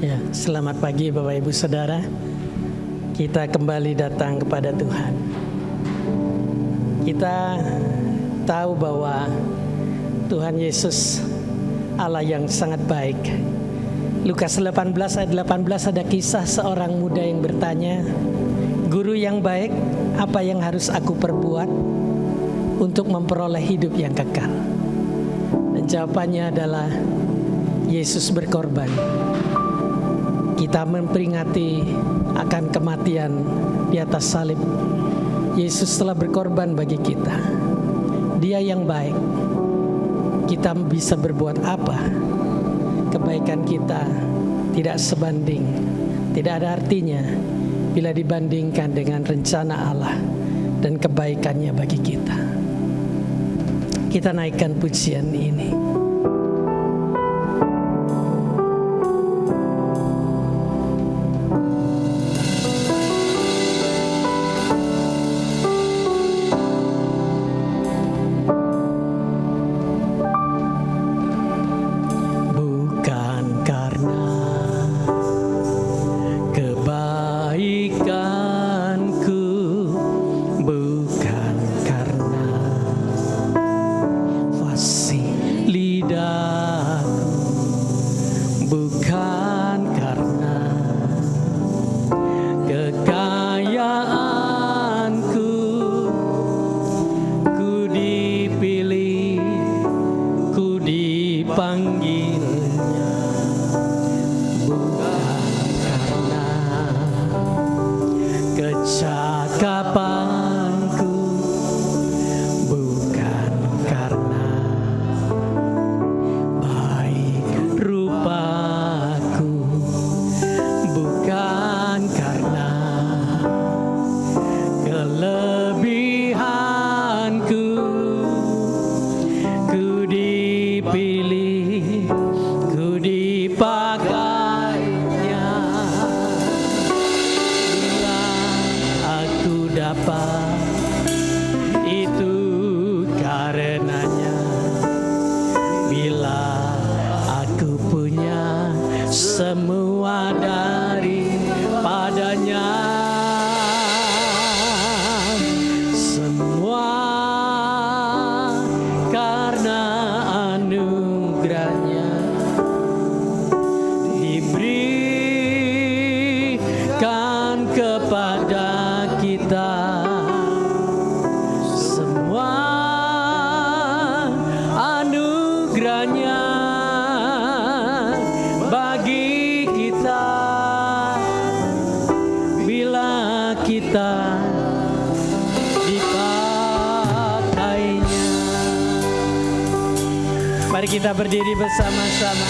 Ya, selamat pagi Bapak Ibu Saudara. Kita kembali datang kepada Tuhan. Kita tahu bahwa Tuhan Yesus Allah yang sangat baik. Lukas 18 ayat 18 ada kisah seorang muda yang bertanya, "Guru yang baik, apa yang harus aku perbuat untuk memperoleh hidup yang kekal?" Dan jawabannya adalah Yesus berkorban. Kita memperingati akan kematian di atas salib. Yesus telah berkorban bagi kita. Dia yang baik. Kita bisa berbuat apa? Kebaikan kita tidak sebanding, tidak ada artinya bila dibandingkan dengan rencana Allah dan kebaikannya bagi kita. Kita naikkan pujian ini. Mari kita berdiri bersama-sama.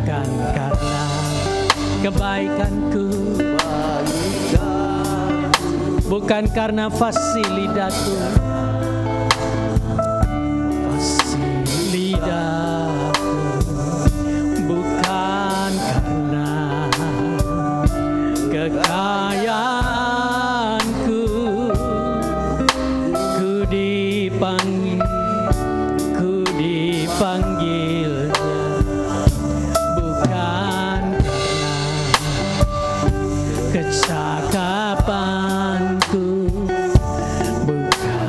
Kan karena kebaikanku, bukan karena fasih lidahku, bukan karena kekayaanku, ku dipanggilnya, bukan karena kecakapanku, bukan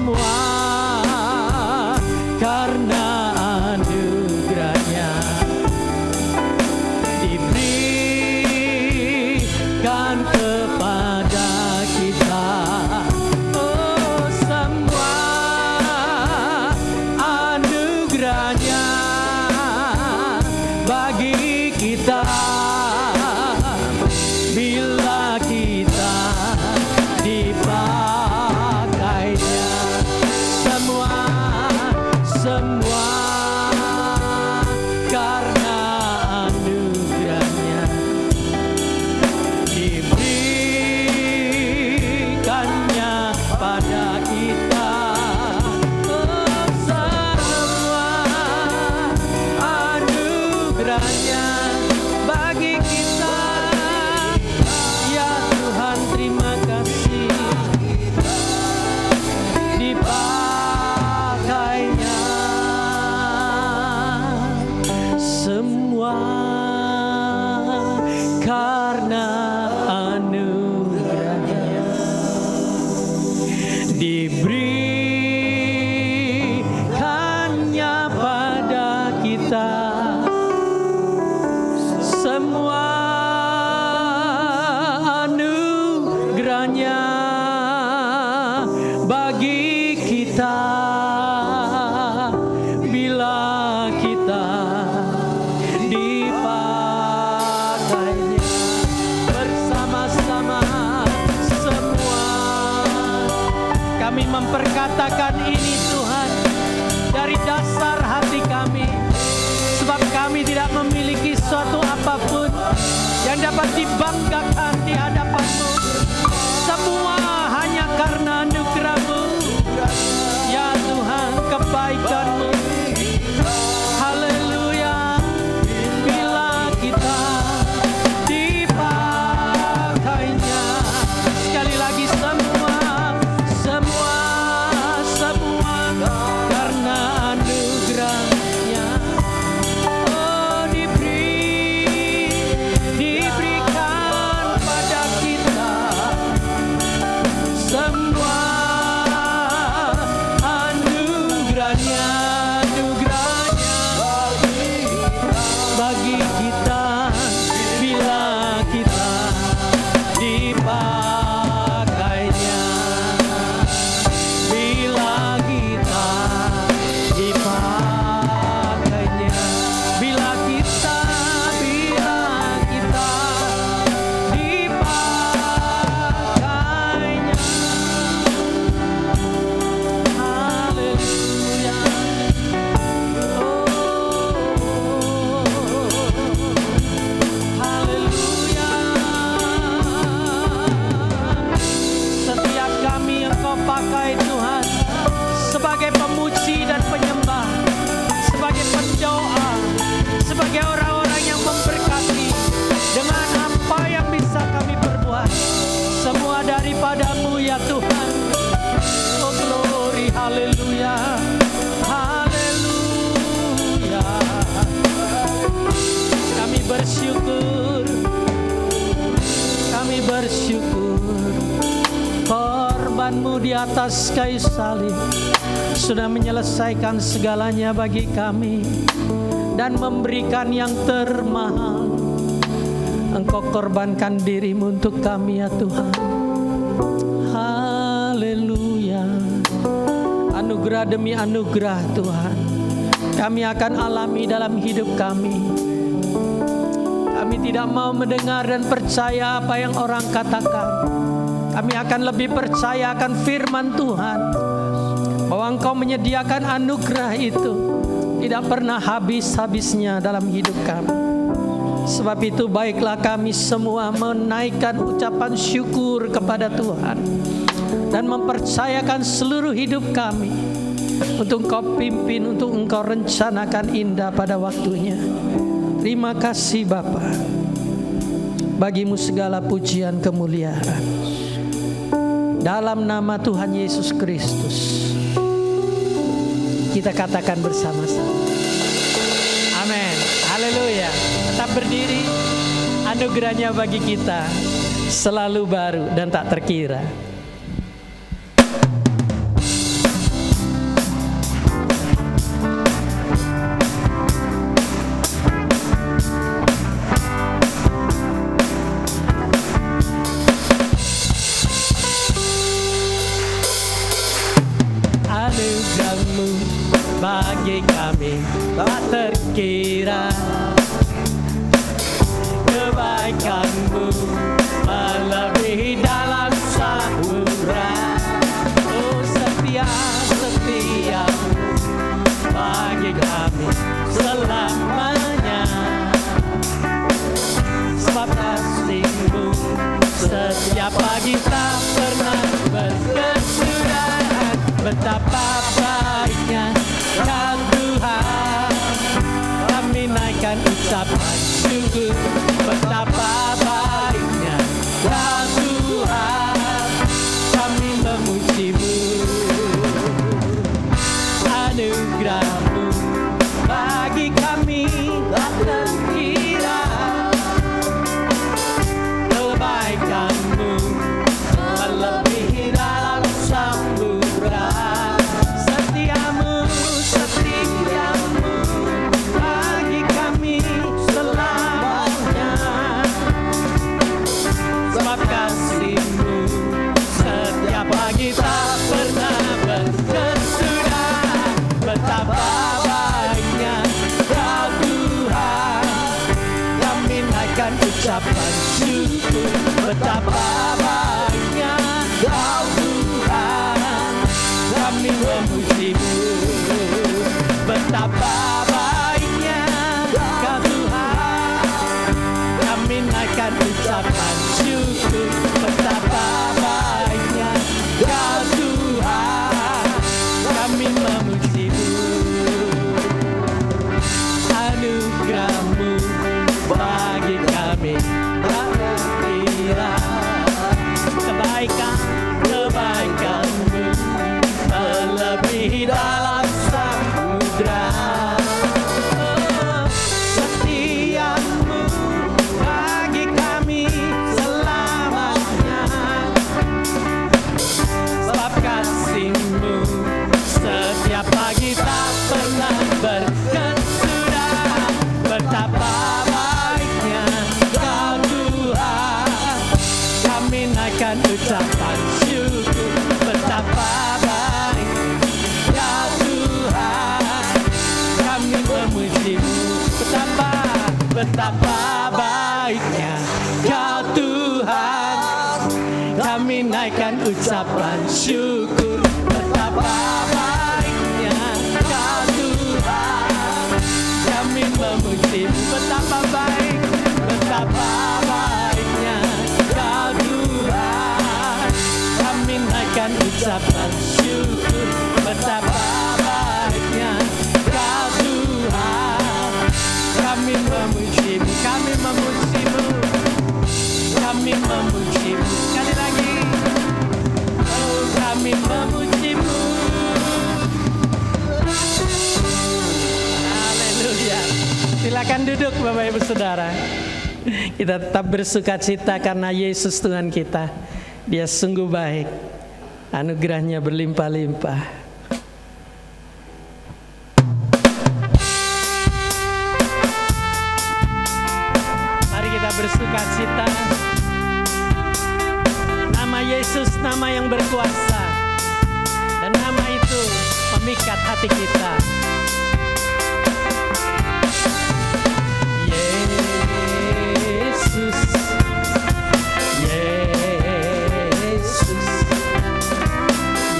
semua karena anugerahnya diberikan kepada kita. Oh, semua anugerahnya bagi kita bila kita dipakainya. Semua karena anugerahnya diberikannya pada kita. Oh, semua anugerahnya bagi kita. Ya Tuhan, terima kasih dipakainya. Semua karena anugerahnya diberikannya pada kita. Semua anugerahnya bagi kita bila kita dipakainya. Bersama-sama semua kami memperkatakan ini Tuhan dari dasar hati kami, sebab kami tidak memiliki suatu apapun yang dapat dibanggakan di hadapan-Mu. Semua hanya karena anugerah-Mu, ya Tuhan, kebaikan-Mu. Haleluya. Bila kita dipakainya, sekali lagi semua karena anugerahnya. Oh, diberikan pada kita. Semua anugerahnya bagi kita bila kita dipakainya. Bila kita dipakainya, bila kita dipakainya. Haleluya. Oh, haleluya. Setiap kami Engkau pakai Tuhan sebagai pemuji dan penyembah, sebagai pendoa, sebagai orang-orang yang memberkati dengan apa yang bisa kami perbuat. Semua daripada-Mu ya Tuhan. Oh, glory, haleluya. Haleluya. Kami bersyukur. Korban-Mu di atas kayu salib sudah menyelesaikan segalanya bagi kami dan memberikan yang termahal. Engkau korbankan diri-Mu untuk kami ya Tuhan. Haleluya. Anugerah demi anugerah Tuhan kami akan alami dalam hidup kami. Kami tidak mau mendengar dan percaya apa yang orang katakan. Kami akan lebih percaya akan firman Tuhan, bahwa Engkau menyediakan anugerah itu tidak pernah habis-habisnya dalam hidup kami. Sebab itu baiklah kami semua menaikkan ucapan syukur kepada Tuhan dan mempercayakan seluruh hidup kami untuk Engkau pimpin, untuk Engkau rencanakan indah pada waktunya. Terima kasih Bapa. Bagi-Mu segala pujian kemuliaan. Dalam nama Tuhan Yesus Kristus kita katakan bersama-sama. Amin. Haleluya. Tetap berdiri. Anugerahnya bagi kita selalu baru dan tak terkira. kami tak terkira. Kebaikan-Mu melebihi dalam samudra. Oh setia bagi kami selamanya. Sebab kasih-Mu setiap pagi tak pernah berkesudahan. Betapa baiknya Kau Tuhan, kami naikkan ucapan syukur. Betapa baiknya Kau Tuhan, kami memuji-Mu. Anugerah-Mu bagi kami tak terkira. Kebaikan-Mu melebihi dalam samudra. Setiamu bagi kami selamanya. Sebab kasih-Mu setiap pagi tak pernah berkesudahan. Betapa baiknya Kau Tuhan, kami naikkan ucapan syukur. Betapa baiknya Kau Tuhan, kami memuji-Mu. Betapa baiknya Kau Tuhan, kami naikkan ucapan syukur. Betapa baiknya Kau Tuhan, kami memuji-Mu. Anugerah-Mu bagi kami tak terkira. Kebaikan-Mu melebihi dalam samudra. Setia-Mu bagi kami selamanya. Sebab kasih-Mu setiap pagi tak pernah berkesudahan. Betapa baiknya Kau Tuhan, kami naikkan ucapan syukur. Betapa baiknya Tuhan, kami memuji-Mu. Betapa baiknya Kau Tuhan, kami naikkan ucapan syukur. Betapa baiknya Kau Tuhan, kami memuji-Mu. Betapa baiknya Kau Tuhan, kami naikkan ucapan syukur. Betapa baiknya Kau Tuhan, kami memuji-Mu. Kami memuji-Mu. Kami memuji-Mu. Sekali lagi. Oh, kami memuji-Mu. Haleluya. Silakan duduk Bapak Ibu Saudara. Kita tetap bersuka cita karena Yesus Tuhan kita. Dia sungguh baik. Anugerahnya berlimpah-limpah. Mari kita bersuka cita. Nama Yesus, nama yang berkuasa. Dan nama itu memikat hati kita. Yesus, Yesus,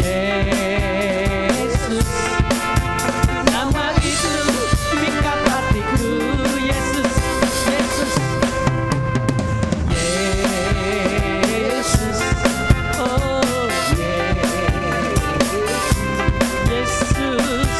Yesus, nama itu memikat hatiku. Yesus, Yesus, Yesus, oh Yesus, Yesus,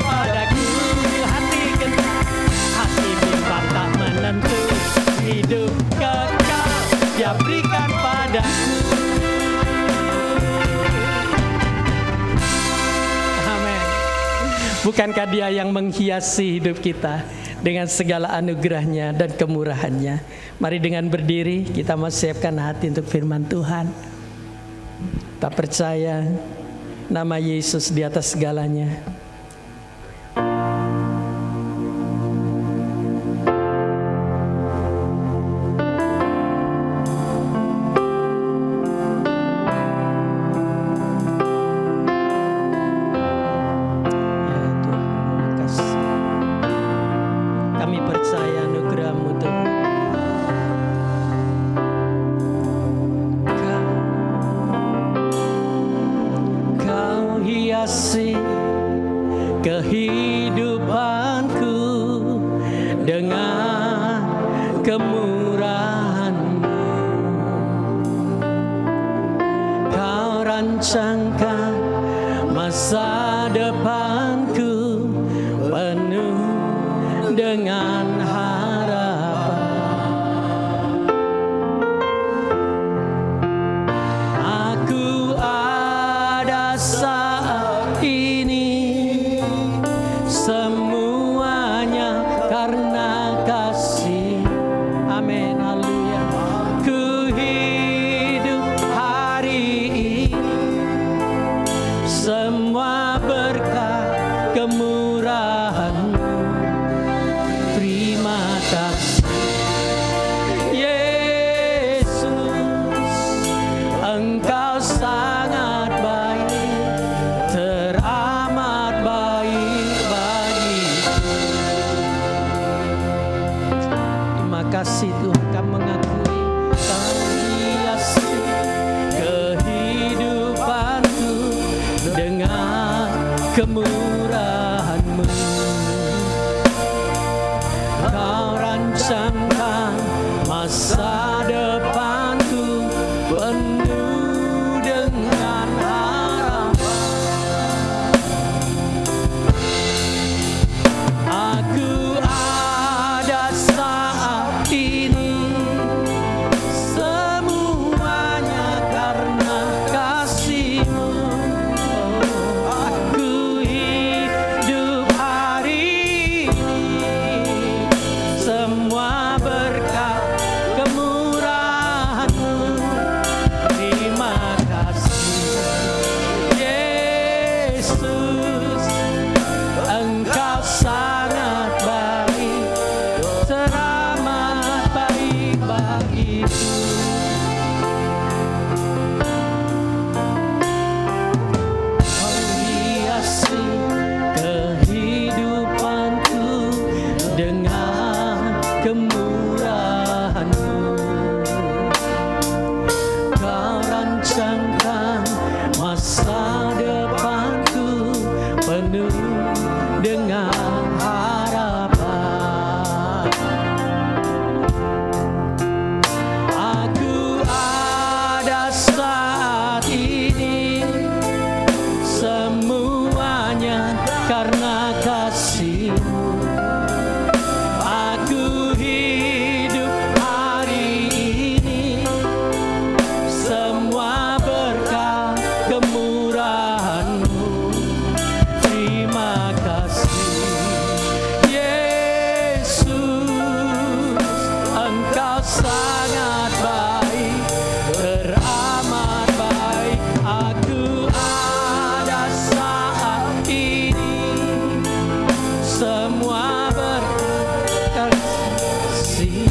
padaku. Hati gentar, hati bimbang tak menentu, hidup kekal Dia berikan padaku. Amin. Bukankah Dia yang menghiasi hidup kita dengan segala anugerahnya dan kemurahannya? Mari dengan berdiri kita mau siapkan hati untuk firman Tuhan. Tak percaya nama Yesus di atas segalanya. Kehidupanku dengan kemurahan-Mu, Kau rancangkan masa depanku penuh dengan harapan. Aku ada saat ini semuanya karena kasih. Amin, haleluya. Ku hidup hari ini semua berkat kemurahan-Mu. Terima kasih Yesus, Engkau sangat baik, teramat baik bagiku. Terima kasih Tuhan, kami mengakui Kau hiasi kehidupanku dengan kemurahan-Mu. Kau rancangkan masa depanku penuh dengan harapan. Aku ada saat ini semuanya karena kasih-Mu. Aku hidup hari ini semua berkat kemurahan-Mu. Terima kasih Yesus, Engkau sangat baik, teramat baik bagiku. Kau hiasi kehidupanku dengan kemurahan-Mu. Kau rancangkan masa depanku penuh dengan harapan. Aku ada saat ini semuanya karena kasih-Mu. Aku hidup hari ini semua berkat kemurahan-Mu. Terima kasih Yesus, Engkau sangat baik, teramat baik. Aku ada saat ini semua berkat kasih.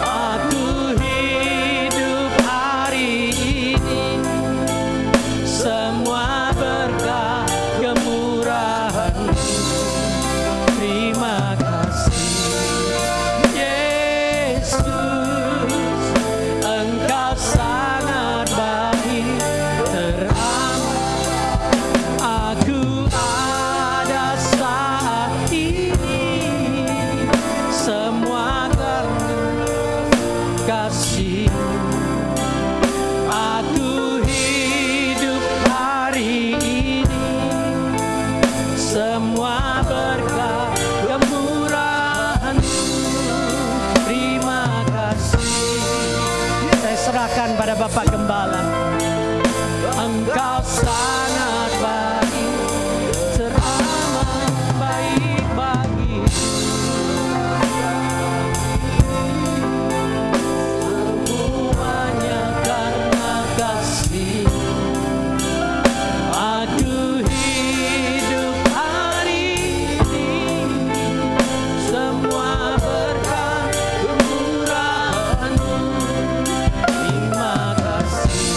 Aku hidup hari ini semua berkat kemurahan-Mu. Terima kasih Yesus, Engkau sangat baik, teramat. Aku ada saat semua berkat kemurahan-Mu. Terima kasih. Saya serahkan pada Bapak Gembala. Engkau sangat baik, teramat baik bagi semuanya karena kasih. Aku hidup hari ini, semua berkat kemurahan-Mu. Terima kasih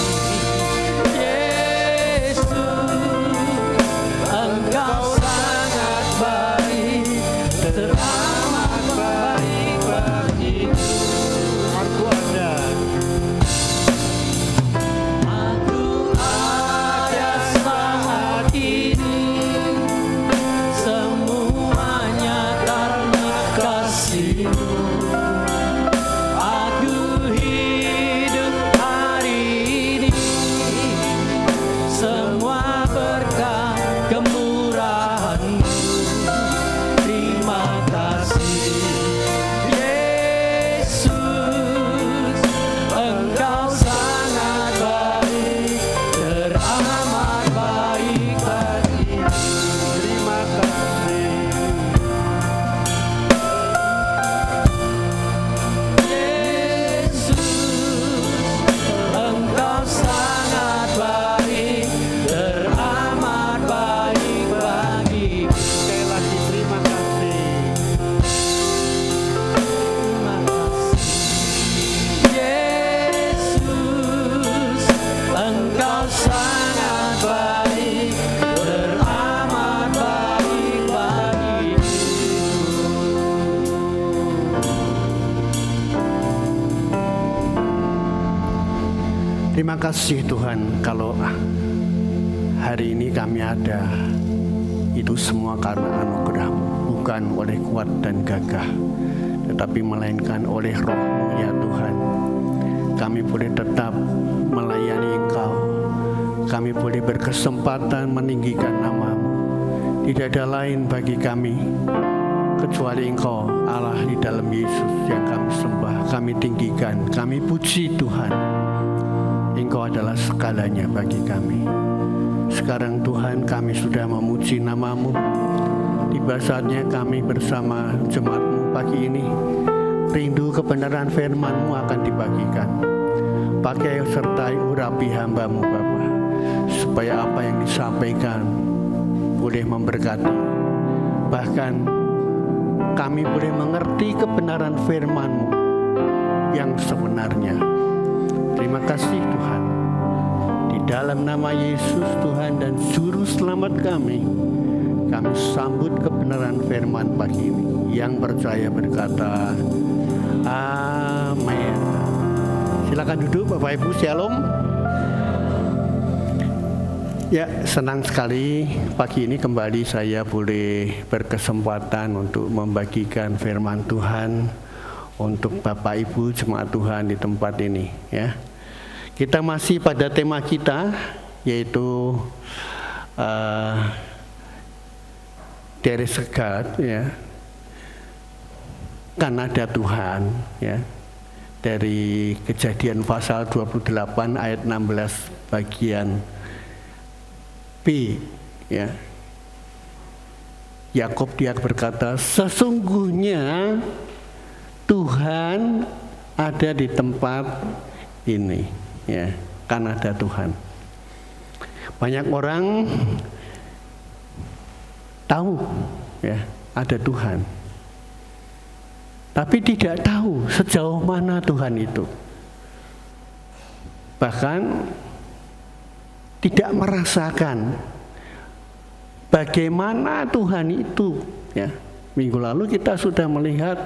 Engkau sangat baik, teramat baik bagiku. Aku ada saat ini, semuanya karena kasih-Mu. Aku hidup hari ini, semua berkat kemurahan-Mu. Terima kasih Yesus, Engkau sangat baik, teramat baik bagiku. Terima kasih Yesus, Engkau sangat baik, teramat baik bagiku. Sekali lagi terima kasih. Terima kasih Yesus, Engkau sangat baik, teramat baik bagiku. Terima kasih Tuhan, kalau hari ini kami ada, itu semua karena anugerah-Mu, bukan oleh kuat dan gagah, tetapi melainkan oleh Roh-Mu ya Tuhan. Kami boleh tetap melayani Engkau, kami boleh berkesempatan meninggikan nama-Mu. Tidak ada lain bagi kami kecuali Engkau, Allah di dalam Yesus yang kami sembah, kami tinggikan, kami puji Tuhan. Engkau adalah segalanya bagi kami. Sekarang Tuhan, kami sudah memuji nama-Mu. Tiba saatnya kami bersama jemaat-Mu pagi ini, rindu kebenaran firman-Mu akan dibagikan. Pakai sertai urapi hamba-Mu Bapa, supaya apa yang disampaikan boleh memberkati. Bahkan kami boleh mengerti kebenaran firman-Mu yang sebenarnya. Terima kasih Tuhan. Di dalam nama Yesus Tuhan dan Juru Selamat kami sambut kebenaran firman pagi ini. Yang percaya berkata, amin. Silakan duduk Bapak Ibu, shalom. Ya, senang sekali pagi ini kembali saya boleh berkesempatan untuk membagikan firman Tuhan untuk Bapak Ibu jemaat Tuhan di tempat ini ya. Kita masih pada tema kita, yaitu there is a God ya. Kan ada Tuhan ya. Dari Kejadian pasal 28 ayat 16 bagian B ya. Yakub dia berkata, sesungguhnya Tuhan ada di tempat ini ya, kan ada Tuhan. Banyak orang tahu ya ada Tuhan, tapi tidak tahu sejauh mana Tuhan itu. Bahkan tidak merasakan bagaimana Tuhan itu ya. Minggu lalu kita sudah melihat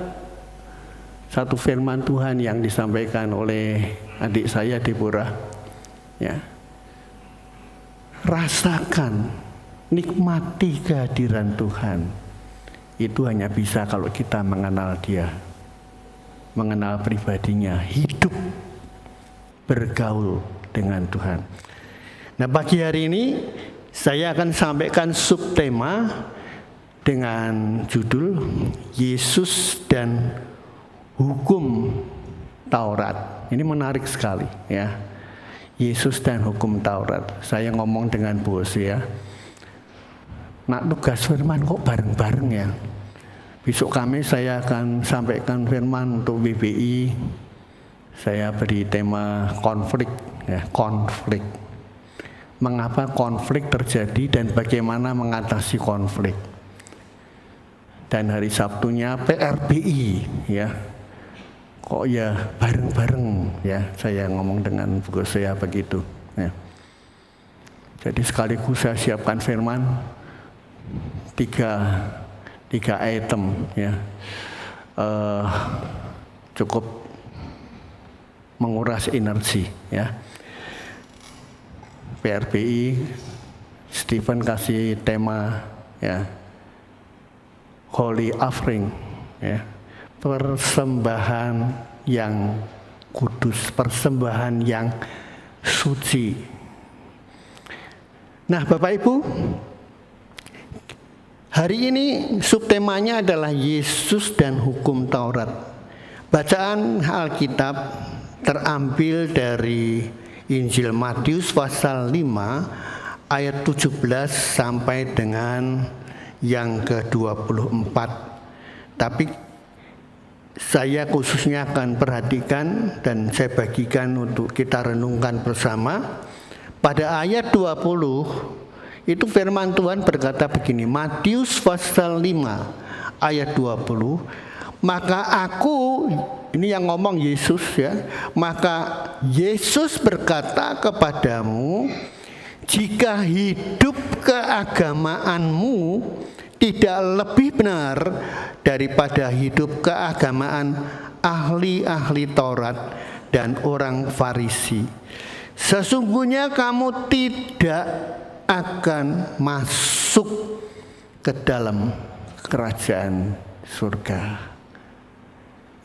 satu firman Tuhan yang disampaikan oleh adik saya Deborah ya. Rasakan, nikmati kehadiran Tuhan. Itu hanya bisa kalau kita mengenal Dia, mengenal pribadinya, hidup bergaul dengan Tuhan. Nah, pagi hari ini saya akan sampaikan subtema dengan judul Yesus dan Hukum Taurat. Ini menarik sekali ya. Yesus dan Hukum Taurat. Saya ngomong dengan bos ya. Nak tugas firman kok bareng-bareng ya. Besok Kamis saya akan sampaikan firman untuk WBI. Saya beri tema konflik ya, konflik. Mengapa konflik terjadi dan bagaimana mengatasi konflik. Dan hari Sabtunya PRBI ya. Kok ya bareng-bareng ya, saya ngomong dengan buku saya begitu ya. Jadi sekaligus saya siapkan firman tiga item ya. Cukup menguras energi ya. PRBI, Stephen kasih tema ya, Holy Offering ya, persembahan yang kudus, persembahan yang suci. Nah Bapak Ibu, hari ini subtemanya adalah Yesus dan Hukum Taurat. Bacaan Alkitab terambil dari Injil Matius pasal 5 ayat 17 sampai dengan yang ke-24. Tapi saya khususnya akan perhatikan dan saya bagikan untuk kita renungkan bersama. Pada ayat 20 itu firman Tuhan berkata begini, Matius pasal 5 ayat 20, maka aku, ini yang ngomong Yesus ya, maka Yesus berkata kepadamu, jika hidup keagamaanmu tidak lebih benar daripada hidup keagamaan ahli-ahli Taurat dan orang Farisi, sesungguhnya kamu tidak akan masuk ke dalam kerajaan surga.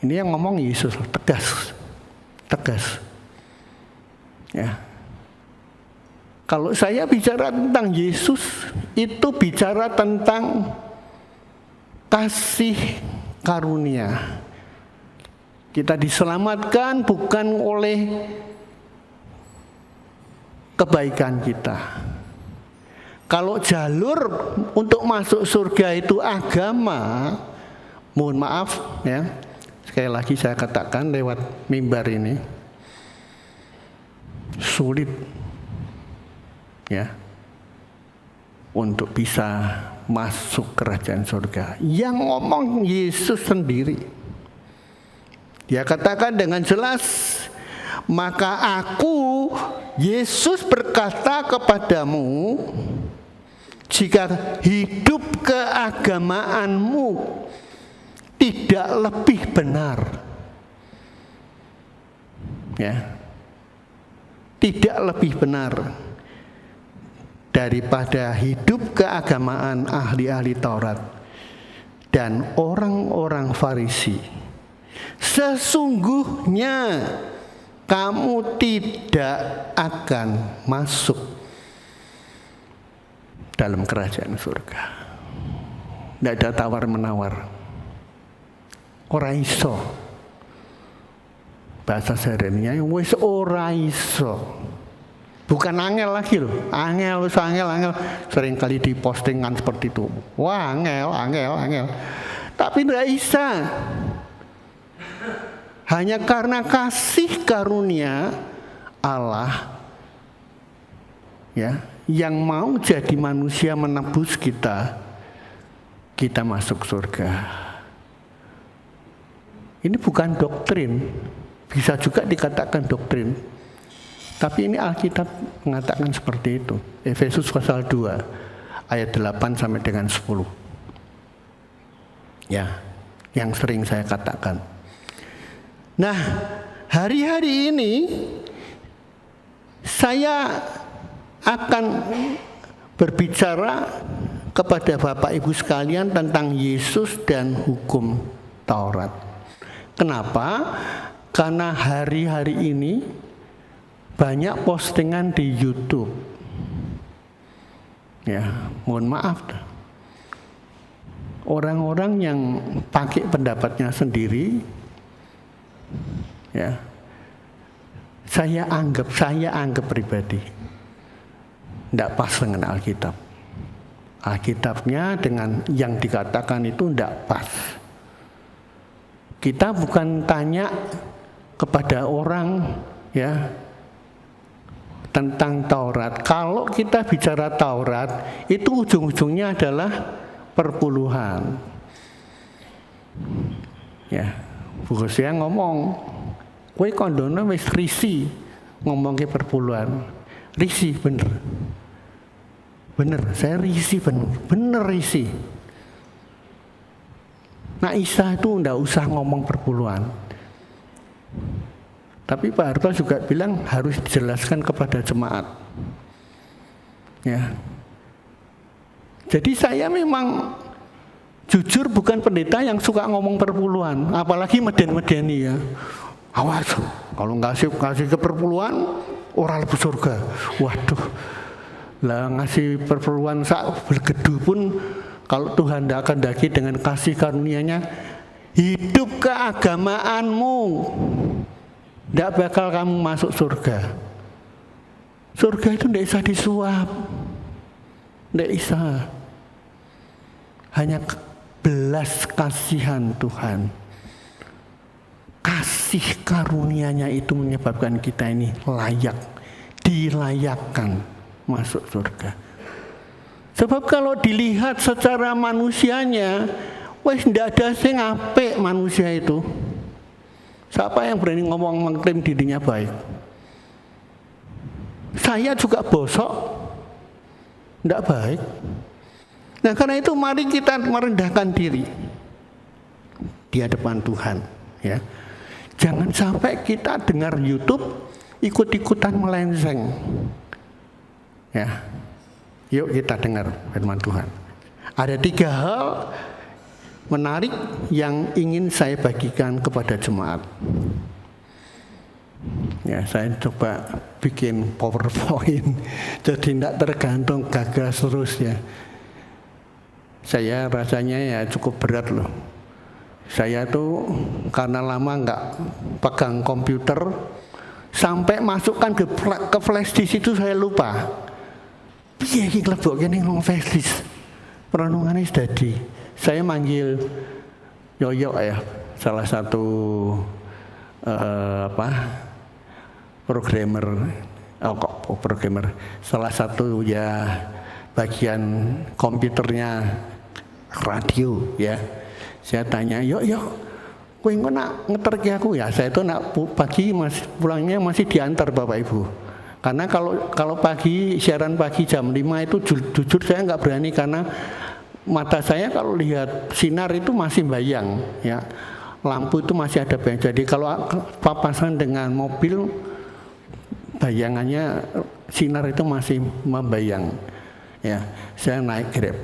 Ini yang ngomong Yesus, tegas. Ya. Kalau saya bicara tentang Yesus, itu bicara tentang kasih karunia. Kita diselamatkan bukan oleh kebaikan kita. Kalau jalur untuk masuk surga itu agama, mohon maaf ya, sekali lagi saya katakan lewat mimbar ini, sulit ya untuk bisa masuk kerajaan surga. Yang ngomong Yesus sendiri. Dia katakan dengan jelas, maka aku, Yesus berkata kepadamu, jika hidup keagamaanmu tidak lebih benar, ya, tidak lebih benar daripada hidup keagamaan ahli-ahli Taurat dan orang-orang Farisi, sesungguhnya kamu tidak akan masuk dalam kerajaan surga. Tidak ada tawar-menawar. Ora iso. Bahasa sehariannya wis ora iso. Bukan angel lagi loh. Angel. Sering kali dipostingan seperti itu. Wah, angel. Tapi tidak bisa. Hanya karena kasih karunia Allah ya, yang mau jadi manusia menebus kita masuk surga. Ini bukan doktrin, bisa juga dikatakan doktrin, tapi ini Alkitab mengatakan seperti itu. Efesus pasal 2 ayat 8 sampai dengan 10 ya, yang sering saya katakan. Nah, hari-hari ini saya akan berbicara kepada Bapak Ibu sekalian tentang Yesus dan hukum Taurat. Kenapa? Karena hari-hari ini banyak postingan di YouTube. Ya, mohon maaf. orang-orang yang pakai pendapatnya sendiri, ya, saya anggap pribadi tidak pas dengan Alkitab. Alkitabnya dengan yang dikatakan itu tidak pas. Kita bukan tanya kepada orang, ya, tentang Taurat. Kalau kita bicara Taurat, itu ujung-ujungnya adalah perpuluhan. Ya, Bu Gusya ngomong, kowe kondone wis risi ngomong ke perpuluhan. Risi bener. Bener, saya risi bener risi. Nah, Isa itu ndak usah ngomong perpuluhan. Tapi Pak Harto juga bilang harus dijelaskan kepada jemaat. Ya. Jadi saya memang jujur bukan pendeta yang suka ngomong perpuluhan, apalagi meden-medeni ya. Awas, kalau kasih ke perpuluhan orang lebih surga. Waduh. Lah ngasih perpuluhan sak bergedu pun kalau Tuhan tidak akan daki dengan kasih karunia-Nya, hidup keagamaanmu, tidak bakal kamu masuk surga. Surga itu tidak bisa disuap, tidak bisa. Hanya belas kasihan Tuhan, kasih karunia-Nya itu menyebabkan kita ini layak, dilayakkan masuk surga. Sebab kalau dilihat secara manusianya, wes ndak ada sing apik manusia itu. Siapa yang berani ngomong mengklaim dirinya baik? Saya juga bosok, ndak baik. Nah, karena itu mari kita merendahkan diri di hadapan Tuhan, ya. Jangan sampai kita dengar YouTube ikut-ikutan melenceng. Ya, yuk kita dengar firman Tuhan. Ada 3 hal menarik yang ingin saya bagikan kepada jemaat. Ya, saya coba bikin PowerPoint, jadi tidak tergantung gagas terus ya. Saya rasanya ya cukup berat loh. Saya tuh karena lama nggak pegang komputer, sampai masukkan ke flash disk itu saya lupa. Piye iki klebokke ning flash disk. Perenungannya dadi. Saya manggil Yoyo ya, salah satu programmer, salah satu ya bagian komputernya radio ya. Saya tanya, yuk, kowe engko nak ngeterke aku ya. Saya itu nak pagi pulangnya masih diantar Bapak Ibu. Karena kalau pagi siaran pagi jam 5 itu jujur saya nggak berani karena mata saya kalau lihat sinar itu masih bayang ya. Lampu itu masih ada bayang. Jadi kalau papasan dengan mobil bayangannya sinar itu masih membayang. Ya, saya naik Grab.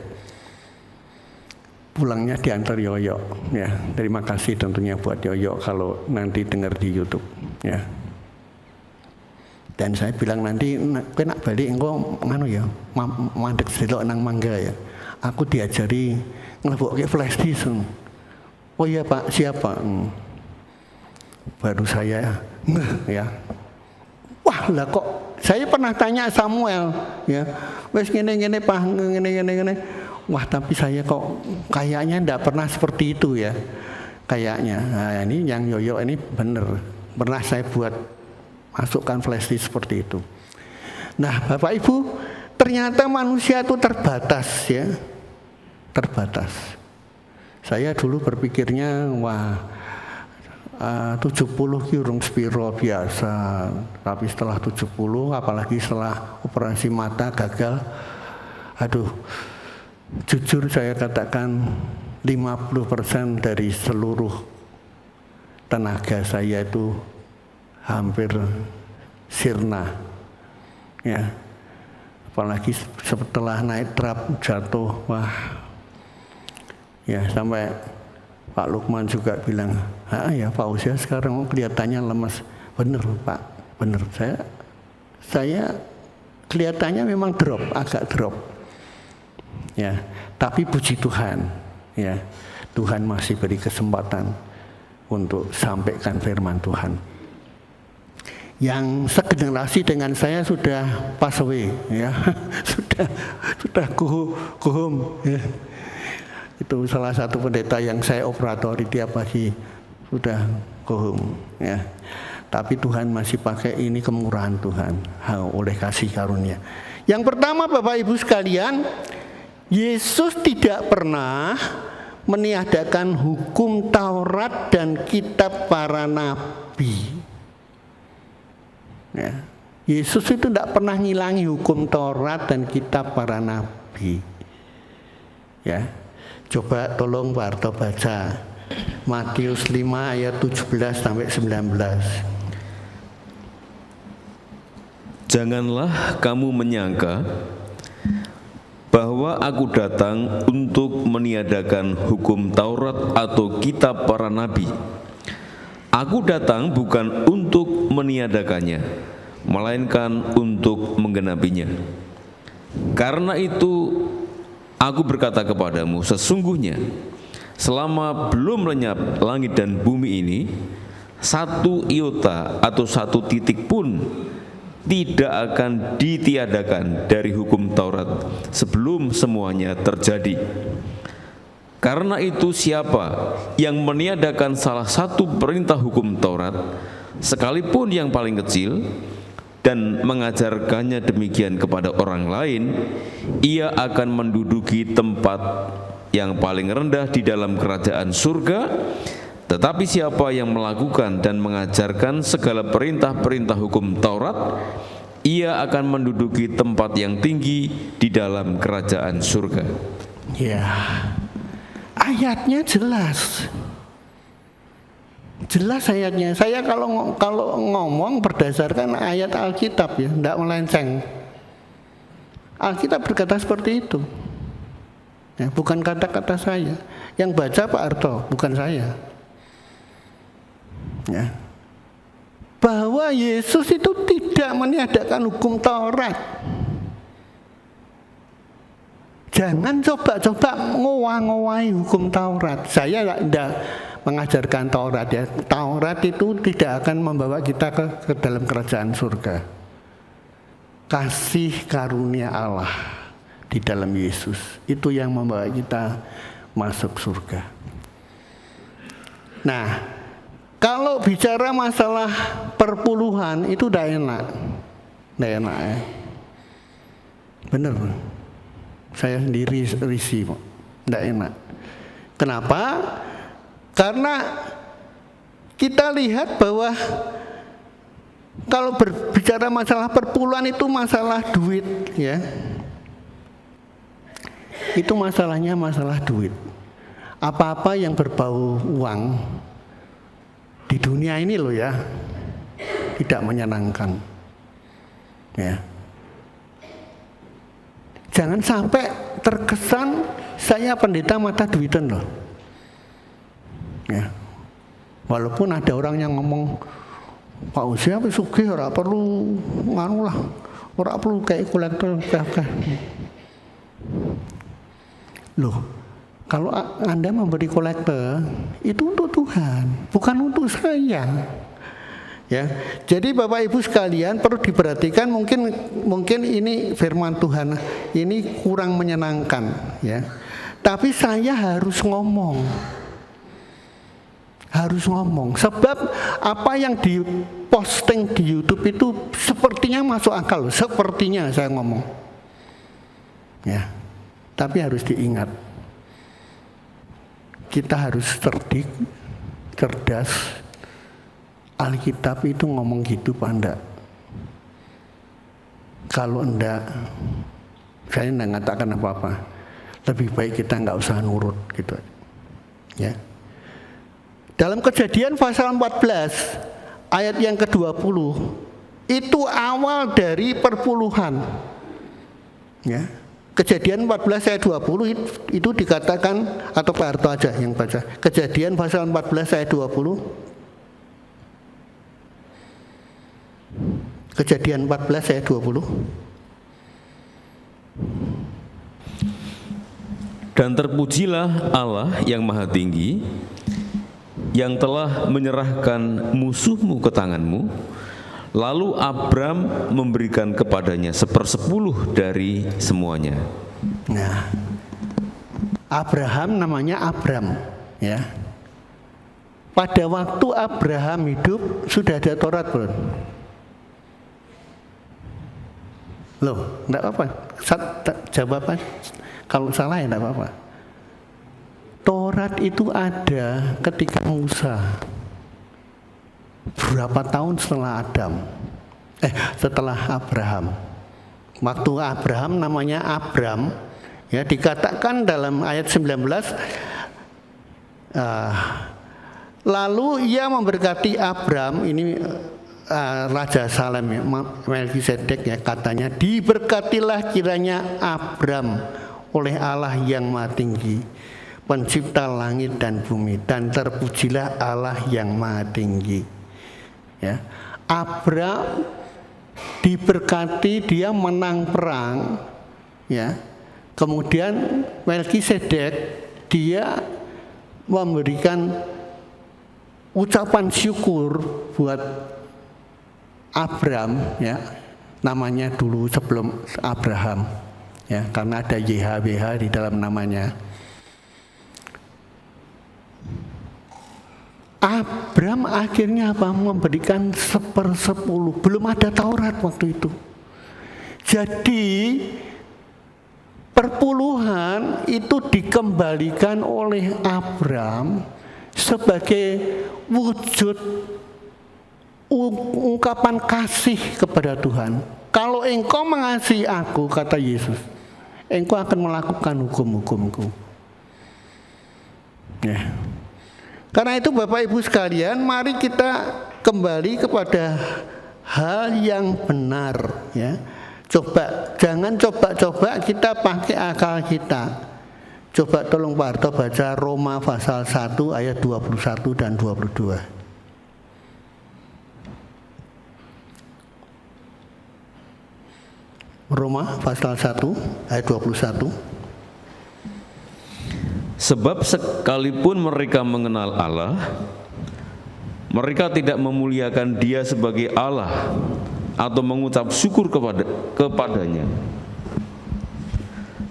Pulangnya diantar Yoyo ya. Terima kasih tentunya buat Yoyo kalau nanti dengar di YouTube ya. Dan saya bilang nanti kowe nak balik engko ngono ya, mandek delok nang Mangga ya. Aku diajari nglebokke flash disk. Oh iya Pak, siapa? Baru saya ya. Wah, lah kok saya pernah tanya Samuel ya. Wes ngene-ngene Pak, ngene. Wah, tapi saya kok kayaknya ndak pernah seperti itu ya. Kayaknya. Nah, ini yang Yoyo ini bener. Pernah saya buat masukkan flash disk seperti itu. Nah, Bapak Ibu, ternyata manusia itu terbatas ya. Terbatas. Saya dulu berpikirnya wah 70 urung spiro biasa. Tapi setelah 70 apalagi setelah operasi mata gagal, aduh, jujur saya katakan 50% dari seluruh tenaga saya itu hampir sirna ya, apalagi setelah naik trap jatuh, wah ya, sampai Pak Lukman juga bilang, ya Pak Usia sekarang kelihatannya lemas. Bener Pak, bener, saya kelihatannya memang agak drop ya, tapi puji Tuhan ya, Tuhan masih beri kesempatan untuk sampaikan firman Tuhan. Yang segenerasi dengan saya sudah pass away, ya, sudah kuhum, ya. Itu salah satu pendeta yang saya operatori tiap pagi, sudah kuhum, ya. Tapi Tuhan masih pakai, ini kemurahan Tuhan, oleh kasih karunia. Yang pertama, Bapak Ibu sekalian, Yesus tidak pernah meniadakan hukum Taurat dan kitab para nabi. Ya. Yesus itu tidak pernah ngilangi hukum Taurat dan kitab para nabi. Ya. Coba tolong Pak Arto baca Matius 5 ayat 17 sampai 19. Janganlah kamu menyangka bahwa aku datang untuk meniadakan hukum Taurat atau kitab para nabi. Aku datang bukan untuk meniadakannya, melainkan untuk menggenapinya. Karena itu aku berkata kepadamu, sesungguhnya selama belum lenyap langit dan bumi ini, satu iota atau satu titik pun tidak akan ditiadakan dari hukum Taurat sebelum semuanya terjadi. Karena itu siapa yang meniadakan salah satu perintah hukum Taurat, sekalipun yang paling kecil, dan mengajarkannya demikian kepada orang lain, ia akan menduduki tempat yang paling rendah di dalam kerajaan surga. Tetapi siapa yang melakukan dan mengajarkan segala perintah-perintah hukum Taurat, ia akan menduduki tempat yang tinggi di dalam kerajaan surga. Ya, ayatnya jelas. Jelas ayatnya. Saya kalau ngomong berdasarkan ayat Alkitab, ya, tidak melenceng. Alkitab berkata seperti itu. Ya, bukan kata-kata saya. Yang baca Pak Arto, bukan saya. Ya. Bahwa Yesus itu tidak meniadakan hukum Taurat. Jangan coba-coba ngowah-ngowahi hukum Taurat. Saya tidak mengajarkan Taurat, ya. Taurat itu tidak akan membawa kita ke dalam kerajaan surga. Kasih karunia Allah di dalam Yesus itu yang membawa kita masuk surga. Nah, kalau bicara masalah perpuluhan itu udah enak, ya. Bener, saya sendiri risih, tidak enak. Kenapa? Karena kita lihat bahwa kalau berbicara masalah perpuluhan itu masalah duit, ya. Itu masalahnya masalah duit. Apa-apa yang berbau uang di dunia ini loh, ya, tidak menyenangkan, ya. Jangan sampai terkesan saya pendeta mata duitan loh, ya. Walaupun ada orang yang ngomong, Pak Usia sugih ora perlu nganu lah, ora perlu kayak kolektor kakak. Loh, kalau Anda memberi kolektor itu untuk Tuhan, bukan untuk saya. Ya. Jadi Bapak Ibu sekalian perlu diperhatikan, mungkin ini firman Tuhan ini kurang menyenangkan, ya. Tapi saya harus ngomong. Sebab apa yang diposting di YouTube itu sepertinya masuk akal, sepertinya saya ngomong. Ya. Tapi harus diingat, kita harus cerdik, cerdas. Alkitab itu ngomong gitu Pak, enggak? Kalau enggak, saya enggak mengatakan apa-apa. Lebih baik kita enggak usah nurut gitu, ya. Dalam Kejadian pasal 14 ayat yang ke-20 itu awal dari perpuluhan, ya. Kejadian 14 ayat 20 itu dikatakan, atau Pak Harto aja yang baca. Kejadian pasal 14 ayat 20. Kejadian 14 ayat 20. Dan terpujilah Allah yang maha tinggi, yang telah menyerahkan musuhmu ke tanganmu. Lalu Abram memberikan kepadanya 1/10 dari semuanya. Nah, Abraham namanya Abram, ya. Pada waktu Abraham hidup sudah ada Taurat, belum? Loh, enggak apa-apa. Jawaban kalau salah ya enggak apa-apa. Taurat itu ada ketika Musa. Berapa tahun setelah setelah Abraham. Waktu Abraham namanya Abram, ya, dikatakan dalam ayat 19, lalu ia memberkati Abram, ini Raja Salem, ya, Melkisedek, ya, katanya, diberkatilah kiranya Abram oleh Allah yang maha tinggi, pencipta langit dan bumi, dan terpujilah Allah yang maha tinggi. Ya, Abram diberkati, dia menang perang, ya. Kemudian Melkisedek dia memberikan ucapan syukur buat Abram, ya, namanya dulu sebelum Abraham, ya, karena ada YHWH di dalam namanya. Abram akhirnya apa? Memberikan 1/10. Belum ada Taurat waktu itu. Jadi perpuluhan itu dikembalikan oleh Abram sebagai wujud ungkapan kasih kepada Tuhan. Kalau engkau mengasihi aku, kata Yesus, engkau akan melakukan hukum-hukumku. Ya. Karena itu Bapak Ibu sekalian, mari kita kembali kepada hal yang benar, ya. Jangan coba-coba kita pakai akal kita. Coba tolong Pak Harto baca Roma pasal 1 ayat 21 dan 22. Roma pasal 1 ayat 21. Sebab sekalipun mereka mengenal Allah, mereka tidak memuliakan Dia sebagai Allah atau mengucap syukur kepadanya.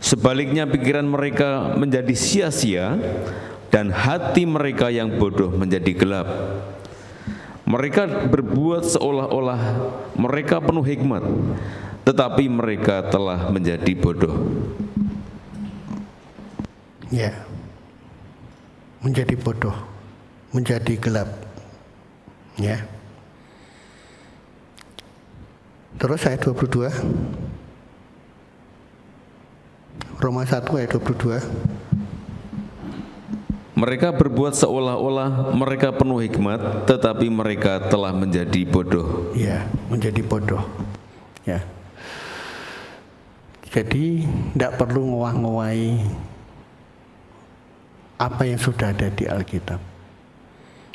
Sebaliknya pikiran mereka menjadi sia-sia dan hati mereka yang bodoh menjadi gelap. Mereka berbuat seolah-olah mereka penuh hikmat, tetapi mereka telah menjadi bodoh. Ya, menjadi bodoh, menjadi gelap. Ya. Terus ayat 22. Roma 1 ayat 22. Mereka berbuat seolah-olah mereka penuh hikmat, tetapi mereka telah menjadi bodoh. Ya, menjadi bodoh. Ya. Jadi tidak perlu ngowah-ngowahi apa yang sudah ada di Alkitab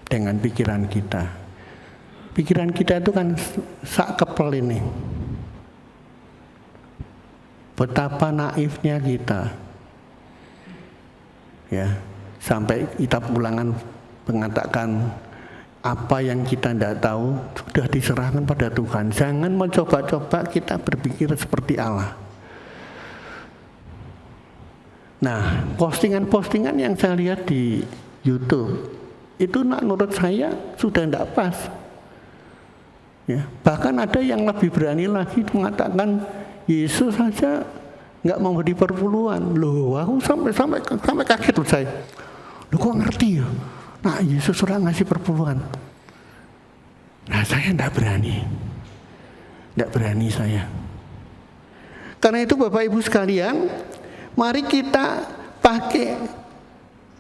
dengan pikiran kita. Pikiran kita itu kan sak kepel ini. Betapa naifnya kita. Ya, sampai kitab Ulangan mengatakan apa yang kita tidak tahu sudah diserahkan pada Tuhan. Jangan mencoba-coba kita berpikir seperti Allah. Nah, postingan-postingan yang saya lihat di YouTube itu menurut saya sudah tidak pas. Ya, bahkan ada yang lebih berani lagi mengatakan Yesus saja nggak memberi perpuluhan. Loh, aku sampai kaget loh saya. Loh, kok ngerti ya? Nah, Yesus sudah ngasih perpuluhan. Nah, saya tidak berani saya. Karena itu Bapak Ibu sekalian, mari kita pakai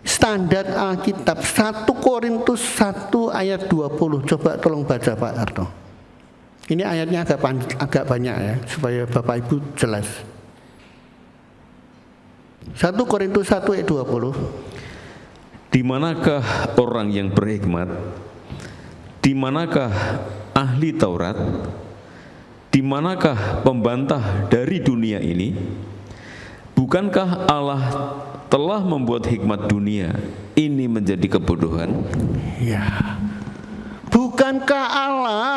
standar Alkitab. 1 Korintus 1 ayat 20. Coba tolong baca Pak Harto. Ini ayatnya agak banyak ya, supaya Bapak Ibu jelas. 1 Korintus 1 ayat 20. Di manakah orang yang berhikmat? Di manakah ahli Taurat? Di manakah pembantah dari dunia ini? Bukankah Allah telah membuat hikmat dunia ini menjadi kebodohan? Ya, bukankah Allah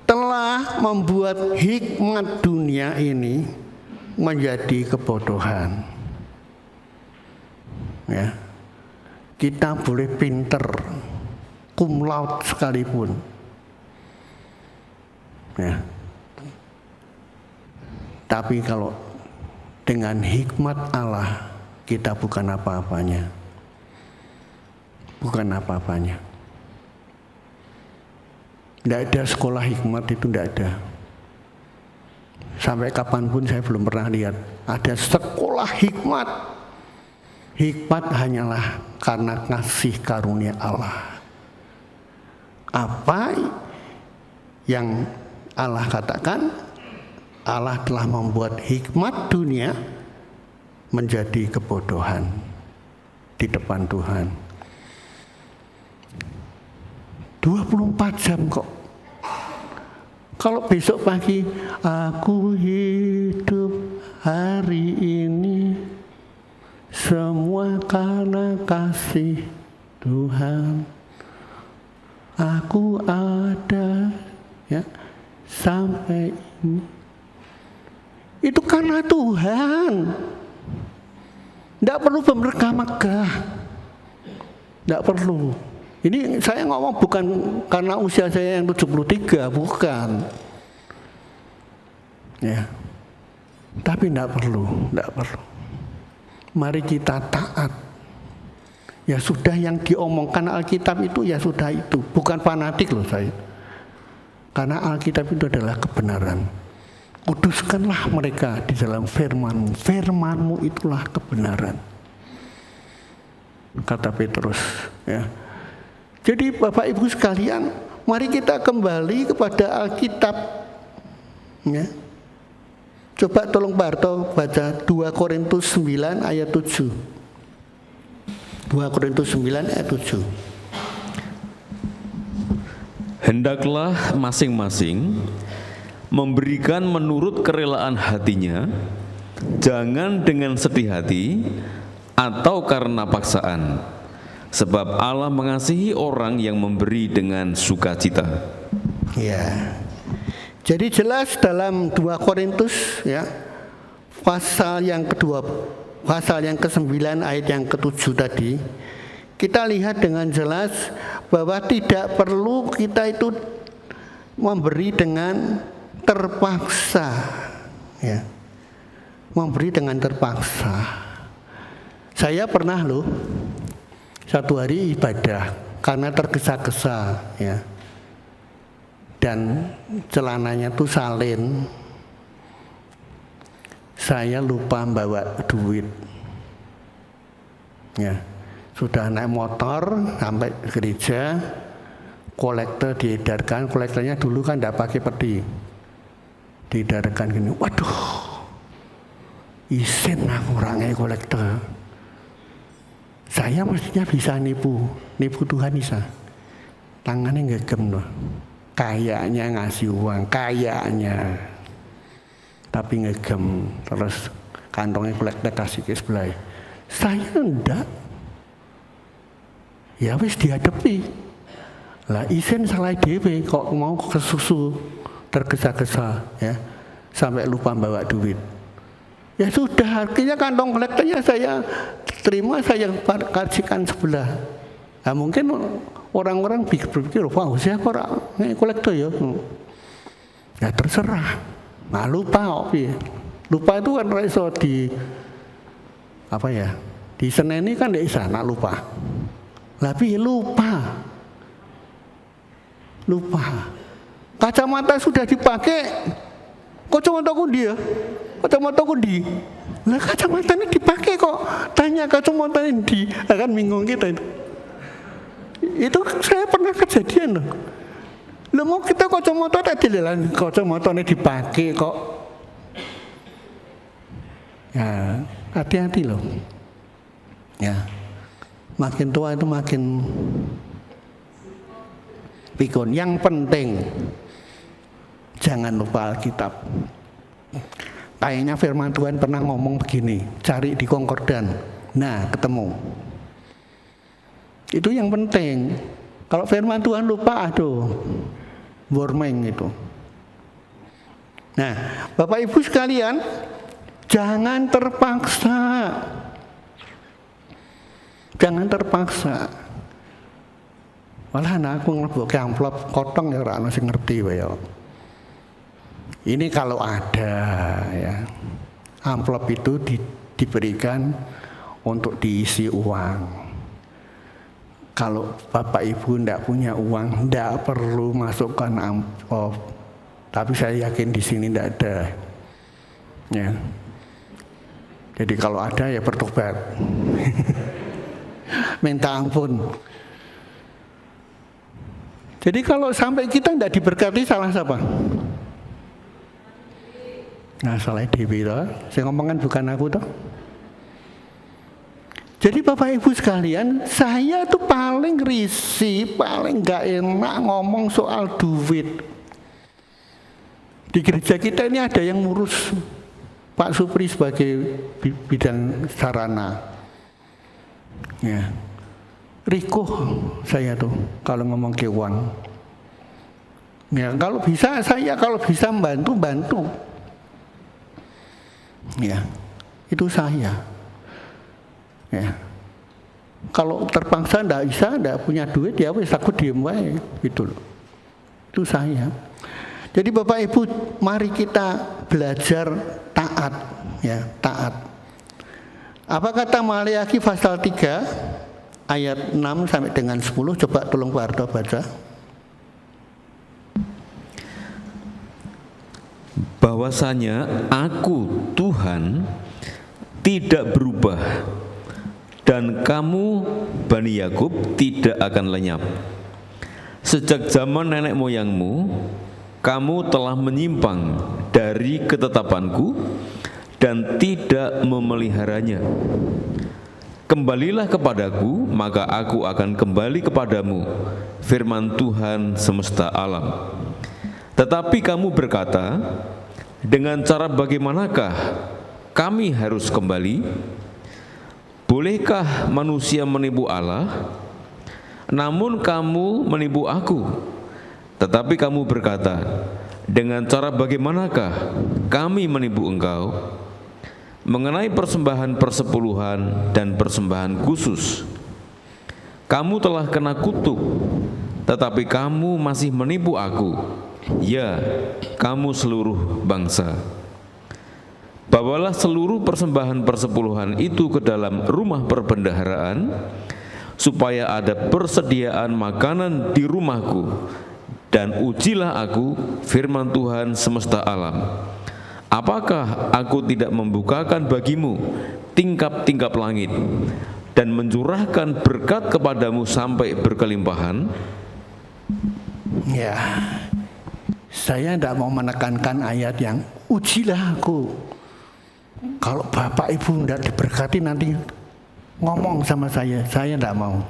telah membuat hikmat dunia ini menjadi kebodohan? Ya, kita boleh pinter, cum laude sekalipun, ya, tapi kalau dengan hikmat Allah kita bukan apa-apanya, bukan apa-apanya. Tidak ada sekolah hikmat, itu tidak ada. Sampai kapanpun saya belum pernah lihat ada sekolah hikmat. Hikmat hanyalah karena kasih karunia Allah. Apa yang Allah katakan, Allah telah membuat hikmat dunia menjadi kebodohan di depan Tuhan. 24 jam kok. Kalau besok pagi aku hidup hari ini semua karena kasih Tuhan. Aku ada ya sampai ini. Itu karena Tuhan. Tidak perlu bermegah-megah. Tidak perlu. Ini saya ngomong bukan karena usia saya yang 73, bukan. Ya. Tapi tidak perlu. Mari kita taat. Ya sudah, yang diomongkan Alkitab itu ya sudah itu. Bukan fanatik loh saya. Karena Alkitab itu adalah kebenaran. Kuduskanlah mereka di dalam firman-Mu. Firman-Mu itulah kebenaran. Kata Petrus. Ya. Jadi Bapak Ibu sekalian, mari kita kembali kepada Alkitab. Ya. Coba tolong Barto baca 2 Korintus 9 ayat 7. 2 Korintus 9 ayat 7. Hendaklah masing-masing memberikan menurut kerelaan hatinya, jangan dengan sedih hati atau karena paksaan, sebab Allah mengasihi orang yang memberi dengan sukacita. Ya. Jadi jelas dalam 2 Korintus ya, pasal yang kedua, pasal yang ke-9 ayat yang ke-7 tadi, kita lihat dengan jelas bahwa tidak perlu kita itu memberi dengan terpaksa, ya, memberi dengan terpaksa. Saya pernah loh satu hari ibadah karena tergesa-gesa, ya, dan celananya tuh salin, saya lupa bawa duit, ya, sudah naik motor sampai gereja, kolektor diedarkan, kolektornya dulu kan tidak pakai peti, diedarkan gini, waduh, isin aku orangnya kolektor. Saya mestinya bisa nipu Tuhan bisa. Tangannya ngegem loh. Kayaknya ngasih uang, kayaknya. Tapi ngegem, terus kantongnya kolektor kasih ke sebelah. Saya enggak. Ya wis dihadapi. Lah isin salah dhewe kok mau kesusu tergesa-gesa ya. Sampai lupa bawa duit. Ya sudah, artinya kantong kolektornya saya terima, saya kasihkan sebelah. Nah, mungkin orang-orang berpikir, wah saya kok kolektor ya. Ya terserah. Nah lupa kok piye. Lupa itu kan iso di apa ya? Di seneni kan ndak bisa nak lupa. Tapi lupa. Kacamata sudah dipakai. Kacamataku dia. Kacamataku di. Lah kacamatanya dipakai kok. Tanya kacamatanya di. Akan bingung kita itu. Itu saya pernah kejadian loh. Lah mau kita kacamata tadi lah, kacamatanya dipakai kok. Ya, hati-hati loh. Ya. Makin tua itu makin pikun. Yang penting jangan lupa Alkitab. Kayaknya firman Tuhan pernah ngomong begini, cari di konkordan. Nah, ketemu. Itu yang penting. Kalau firman Tuhan lupa, aduh, warming itu. Nah, Bapak Ibu sekalian, jangan terpaksa. Jangan terpaksa. Malah aku ngelebokke amplop kotong ya ora ono sing ngerti wae ya. Ini kalau ada ya. Amplop itu diberikan untuk diisi uang. Kalau Bapak Ibu tidak punya uang, tidak perlu masukkan amplop. Tapi saya yakin di sini tidak ada. Ya. Jadi kalau ada ya bertobat. Minta ampun. Jadi kalau sampai kita tidak diberkati, salah siapa? Nah, salah Dewi toh. Saya ngomongkan bukan aku toh. Jadi Bapak Ibu sekalian, saya tuh paling risih, paling gak enak ngomong soal duit. Di gereja kita ini ada yang ngurus Pak Supri sebagai bidang sarana. Ya. Rikuh saya tuh kalau ngomong ke uang. Ya, kalau bisa saya kalau bisa bantu. Ya, itu saya. Ya. Kalau terpaksa ndak bisa, ndak punya duit, ya wis aku diem wae gitu loh. Itu saya. Jadi Bapak Ibu, mari kita belajar taat, ya, taat. Apa kata Maliaki pasal 3 ayat 6 sampai dengan 10? Coba tolong Pak Ardo baca. Bahwasanya aku Tuhan tidak berubah, dan kamu Bani Yakub tidak akan lenyap. Sejak zaman nenek moyangmu, kamu telah menyimpang dari ketetapanku dan tidak memeliharanya. Kembalilah kepadaku, maka aku akan kembali kepadamu, firman Tuhan semesta alam. Tetapi kamu berkata, dengan cara bagaimanakah kami harus kembali? Bolehkah manusia menipu Allah? Namun kamu menipu aku. Tetapi kamu berkata, dengan cara bagaimanakah kami menipu engkau? Mengenai persembahan persepuluhan dan persembahan khusus, kamu telah kena kutuk, tetapi kamu masih menipu aku. Ya, kamu seluruh bangsa. Bawalah seluruh persembahan persepuluhan itu ke dalam rumah perbendaharaan, supaya ada persediaan makanan di rumahku, dan ujilah aku, firman Tuhan semesta alam. Apakah aku tidak membukakan bagimu tingkap-tingkap langit dan mencurahkan berkat kepadamu sampai berkelimpahan? Ya, saya tidak mau menekankan ayat yang ujilah aku. Kalau Bapak Ibu tidak diberkati nanti ngomong sama saya tidak mau.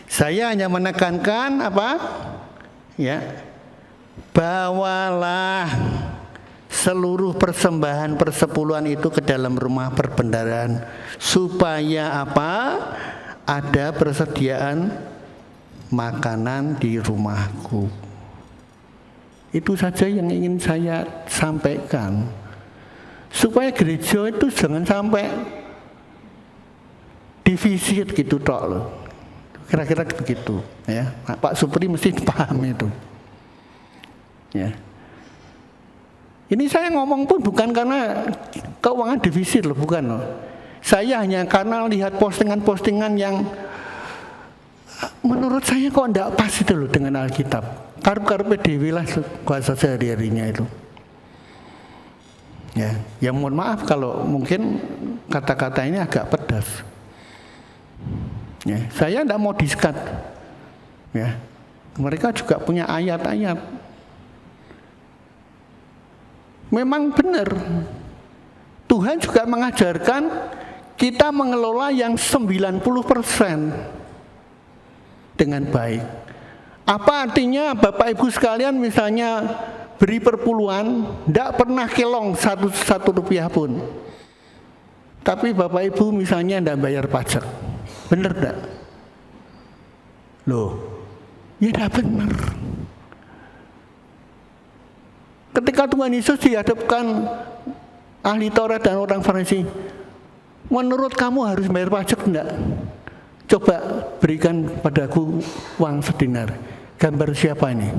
Saya hanya menekankan apa? Ya, bawalah seluruh persembahan persepuluhan itu ke dalam rumah perbendaharaan, supaya apa? Ada persediaan makanan di rumahku. Itu saja yang ingin saya sampaikan, supaya gereja itu jangan sampai divisit gitu tok loh. Kira-kira begitu ya. Nah, Pak Supri mesti paham itu. Ya. Ini saya ngomong pun bukan karena keuangan defisit loh, bukan loh. Saya hanya karena lihat postingan-postingan yang menurut saya kok enggak pas itu loh dengan Alkitab. Karep-karep dewi lah kuasa sehari-harinya itu. Ya mohon maaf kalau mungkin kata-kata ini agak pedas. Ya, saya tidak mau diskat. Ya, mereka juga punya ayat-ayat. Memang benar. Tuhan juga mengajarkan kita mengelola yang 90% dengan baik. Apa artinya Bapak Ibu sekalian misalnya beri perpuluhan, tidak pernah kelong satu rupiah pun. Tapi Bapak Ibu misalnya tidak bayar pajak, benar tidak? Loh, ya tidak benar. Ketika Tuhan Yesus dihadapkan ahli Taurat dan orang Farisi, menurut kamu harus bayar pajak enggak? Coba berikan padaku uang sedinar. Gambar siapa ini?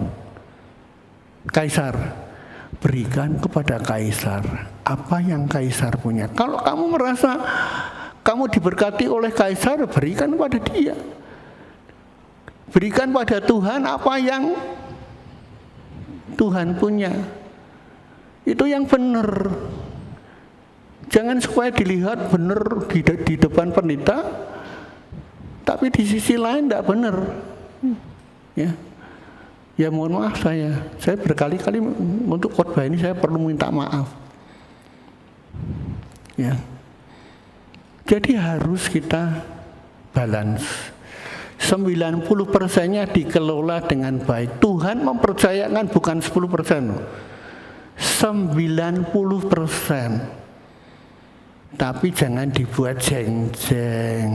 Kaisar. Berikan kepada Kaisar apa yang Kaisar punya. Kalau kamu merasa kamu diberkati oleh Kaisar, berikan pada dia. Berikan pada Tuhan apa yang Tuhan punya. Itu yang benar. Jangan supaya dilihat benar di depan pendeta, tapi di sisi lain tidak benar. Ya mohon maaf saya berkali-kali untuk khotbah ini saya perlu minta maaf. Ya. Jadi harus kita balance. 90%-nya dikelola dengan baik. Tuhan mempercayakan bukan 10%. 90%. Tapi jangan dibuat jeng-jeng.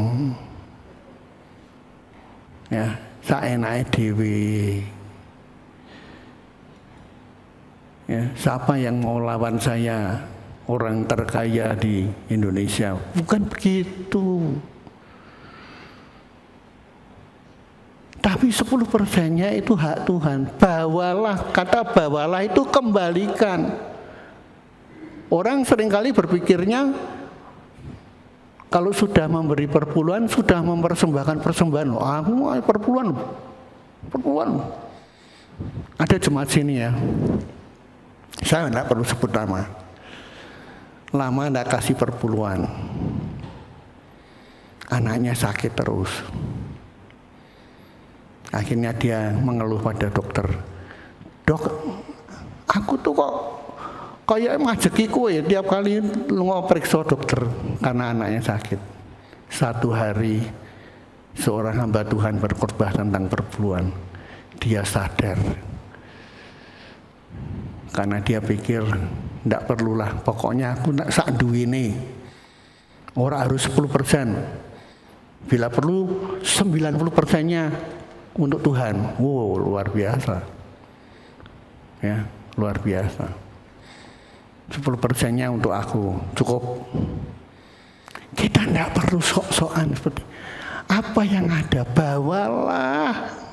Ya, saenake dhewe. Ya, siapa yang mau lawan saya? Orang terkaya di Indonesia. Bukan begitu. Tapi 10%-nya itu hak Tuhan. Bawalah, kata bawalah itu kembalikan. Orang seringkali berpikirnya kalau sudah memberi perpuluhan, sudah mempersembahkan persembahan. Loh, aku mau perpuluhan. Ada jemaat sini ya. Saya tidak perlu sebut nama. Lama tidak kasih perpuluhan. Anaknya sakit terus. Akhirnya dia mengeluh pada dokter. Dok, aku tuh kok kayak ngajeki kowe tiap kali ngoperiksa dokter karena anaknya sakit. Satu hari seorang hamba Tuhan berkhotbah tentang perpuluhan. Dia sadar. Karena dia pikir ndak perlulah, pokoknya aku ndak sak duwene. Ora harus 10%. Bila perlu 90%-nya untuk Tuhan. Wow, luar biasa. Ya, luar biasa. 10%-nya untuk aku, cukup. Kita tidak perlu sok-sokan seperti apa yang ada, bawalah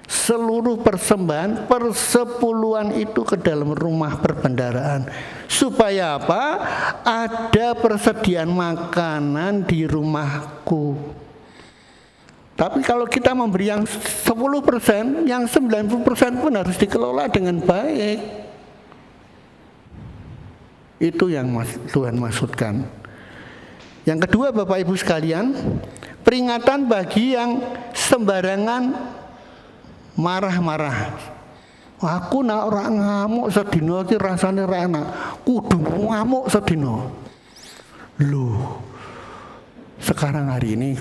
seluruh persembahan persepuluhan itu ke dalam rumah perbendaharaan. Supaya apa? Ada persediaan makanan di rumahku. Tapi kalau kita memberi yang 10%, yang 90% pun harus dikelola dengan baik. Itu yang Tuhan maksudkan. Yang kedua, Bapak Ibu sekalian, peringatan bagi yang sembarangan marah-marah. Aku nak ora ngamuk sedina iki rasane ra enak. Kudu ngamuk sedina. Loh. Sekarang hari ini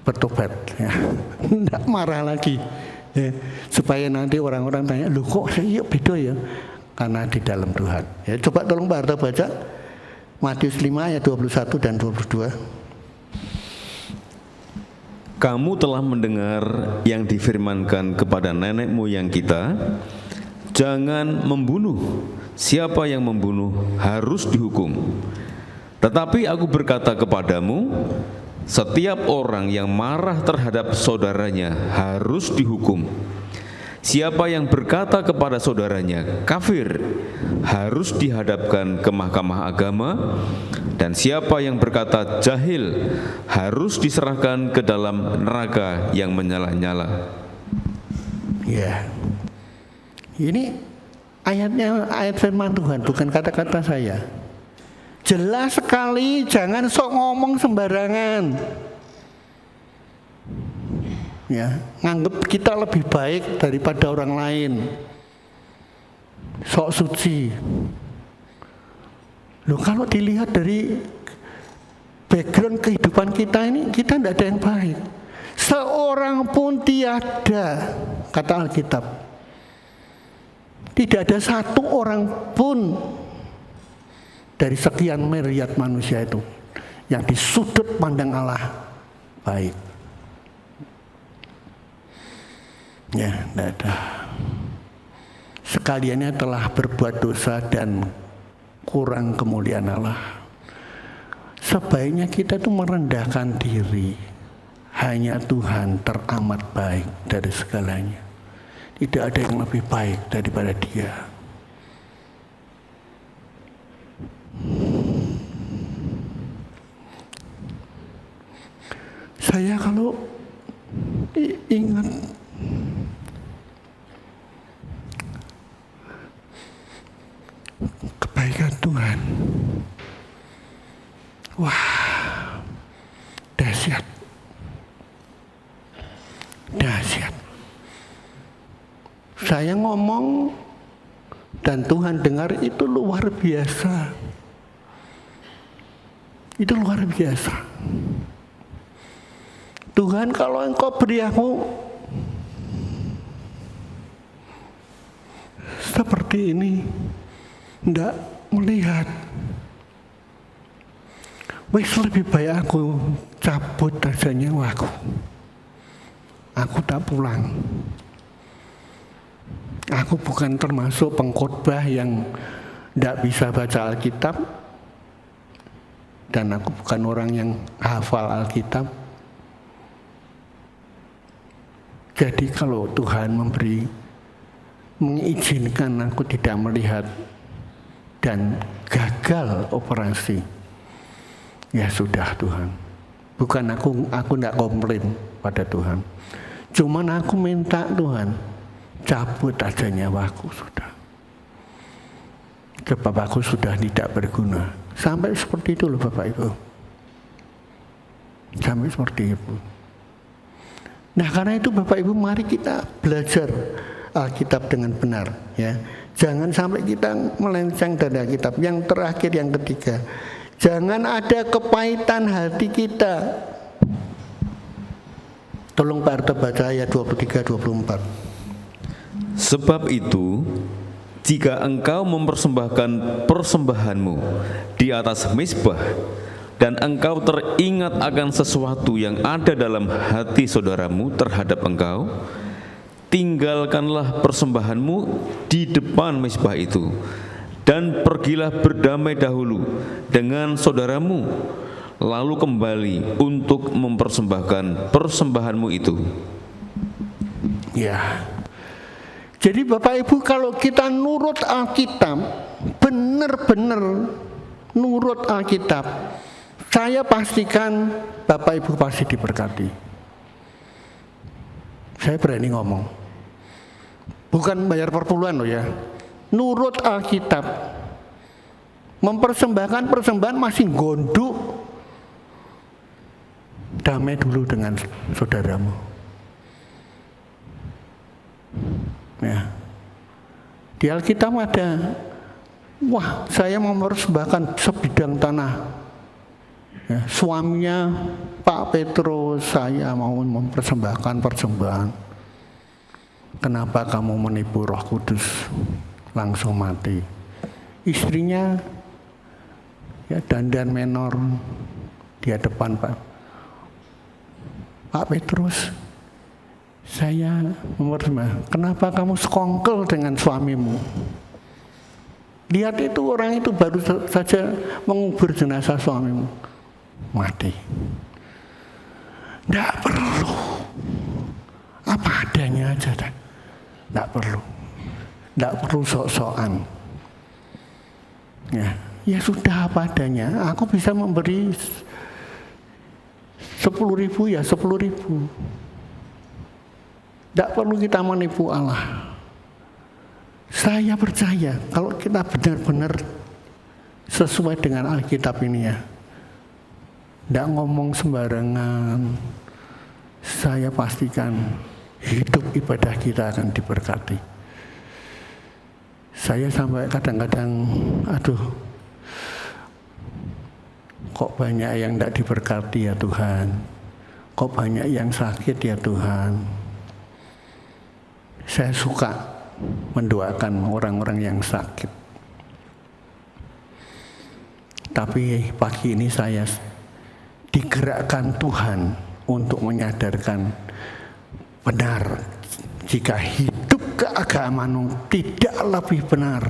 bertobat ya. Enggak marah lagi. Ya. Supaya nanti orang-orang tanya, "Loh kok saya beda ya?" Karena di dalam Tuhan. Ya, coba tolong Pak Harta baca Matius 5 ayat 21 dan 22. Kamu telah mendengar yang difirmankan kepada nenek moyang kita, jangan membunuh. Siapa yang membunuh harus dihukum. Tetapi aku berkata kepadamu, setiap orang yang marah terhadap saudaranya harus dihukum. Siapa yang berkata kepada saudaranya kafir harus dihadapkan ke mahkamah agama, dan siapa yang berkata jahil harus diserahkan ke dalam neraka yang menyala-nyala. Ya, ini ayatnya ayat firman Tuhan, bukan kata-kata saya. Jelas sekali, jangan sok ngomong sembarangan. Ya, nganggap kita lebih baik daripada orang lain. Sok suci. Loh, kalau dilihat dari background kehidupan kita ini, kita tidak ada yang baik. Seorang pun tiada, kata Alkitab. Tidak ada satu orang pun dari sekian miliar manusia itu yang di sudut pandang Allah baik. Ya, tidak ada. Sekaliannya telah berbuat dosa dan kurang kemuliaan Allah. Sebaiknya kita itu merendahkan diri. Hanya Tuhan teramat baik dari segalanya. Tidak ada yang lebih baik daripada Dia. Saya kalau ingat kebaikan Tuhan, wah, dahsyat. Dahsyat. Saya ngomong dan Tuhan dengar, itu luar biasa. Itu luar biasa. Tuhan, kalau Engkau beri aku seperti ini, tidak melihat, wis lebih baik aku cabut aja nyawaku. Aku tak pulang. Aku bukan termasuk pengkhotbah yang tidak bisa baca Alkitab, dan aku bukan orang yang hafal Alkitab. Jadi kalau Tuhan mengizinkan aku tidak melihat dan gagal operasi, ya sudah Tuhan. Bukan aku tidak komplain pada Tuhan. Cuman aku minta Tuhan, cabut aja nyawaku sudah. Sebab aku sudah tidak berguna. Sampai seperti itu loh Bapak Ibu. Sampai seperti itu. Nah, karena itu Bapak Ibu, mari kita belajar Alkitab dengan benar, ya. Jangan sampai kita melenceng dari Alkitab. Yang terakhir, yang ketiga, jangan ada kepahitan hati kita. Tolong Pak Arta baca ayat 23-24. Sebab itu, jika engkau mempersembahkan persembahanmu di atas mezbah, dan engkau teringat akan sesuatu yang ada dalam hati saudaramu terhadap engkau, tinggalkanlah persembahanmu di depan mezbah itu, dan pergilah berdamai dahulu dengan saudaramu, lalu kembali untuk mempersembahkan persembahanmu itu. Ya. Jadi Bapak Ibu, kalau kita nurut Alkitab, benar-benar nurut Alkitab, saya pastikan Bapak Ibu pasti diberkati. Saya berani ngomong. Bukan bayar perpuluhan loh ya. Nurut Alkitab. Mempersembahkan persembahan masih gondok. Damai dulu dengan saudaramu. Ya. Di Alkitab ada, wah, saya mempersembahkan sebidang tanah. Ya, suaminya Pak Petrus, saya mau mempersembahkan persembahan. Kenapa kamu menipu Roh Kudus? Langsung mati. Istrinya ya dandan menor di hadapan Pak Petrus. Saya mempersembahkan. Kenapa kamu sekongkel dengan suamimu? Lihat itu, orang itu baru saja mengubur jenazah suamimu, mati. Tidak perlu, apa adanya aja. Tidak perlu sok-sokan. Ya sudah apa adanya. Aku bisa memberi 10.000 ya 10.000. Tidak perlu kita menipu Allah. Saya percaya kalau kita benar-benar sesuai dengan Alkitab ini ya, tidak ngomong sembarangan, saya pastikan hidup ibadah kita akan diberkati. Saya sampai kadang-kadang, aduh, kok banyak yang tidak diberkati ya Tuhan, kok banyak yang sakit ya Tuhan. Saya suka mendoakan orang-orang yang sakit. Tapi pagi ini saya digerakkan Tuhan untuk menyadarkan benar jika hidup keagamaan tidak lebih benar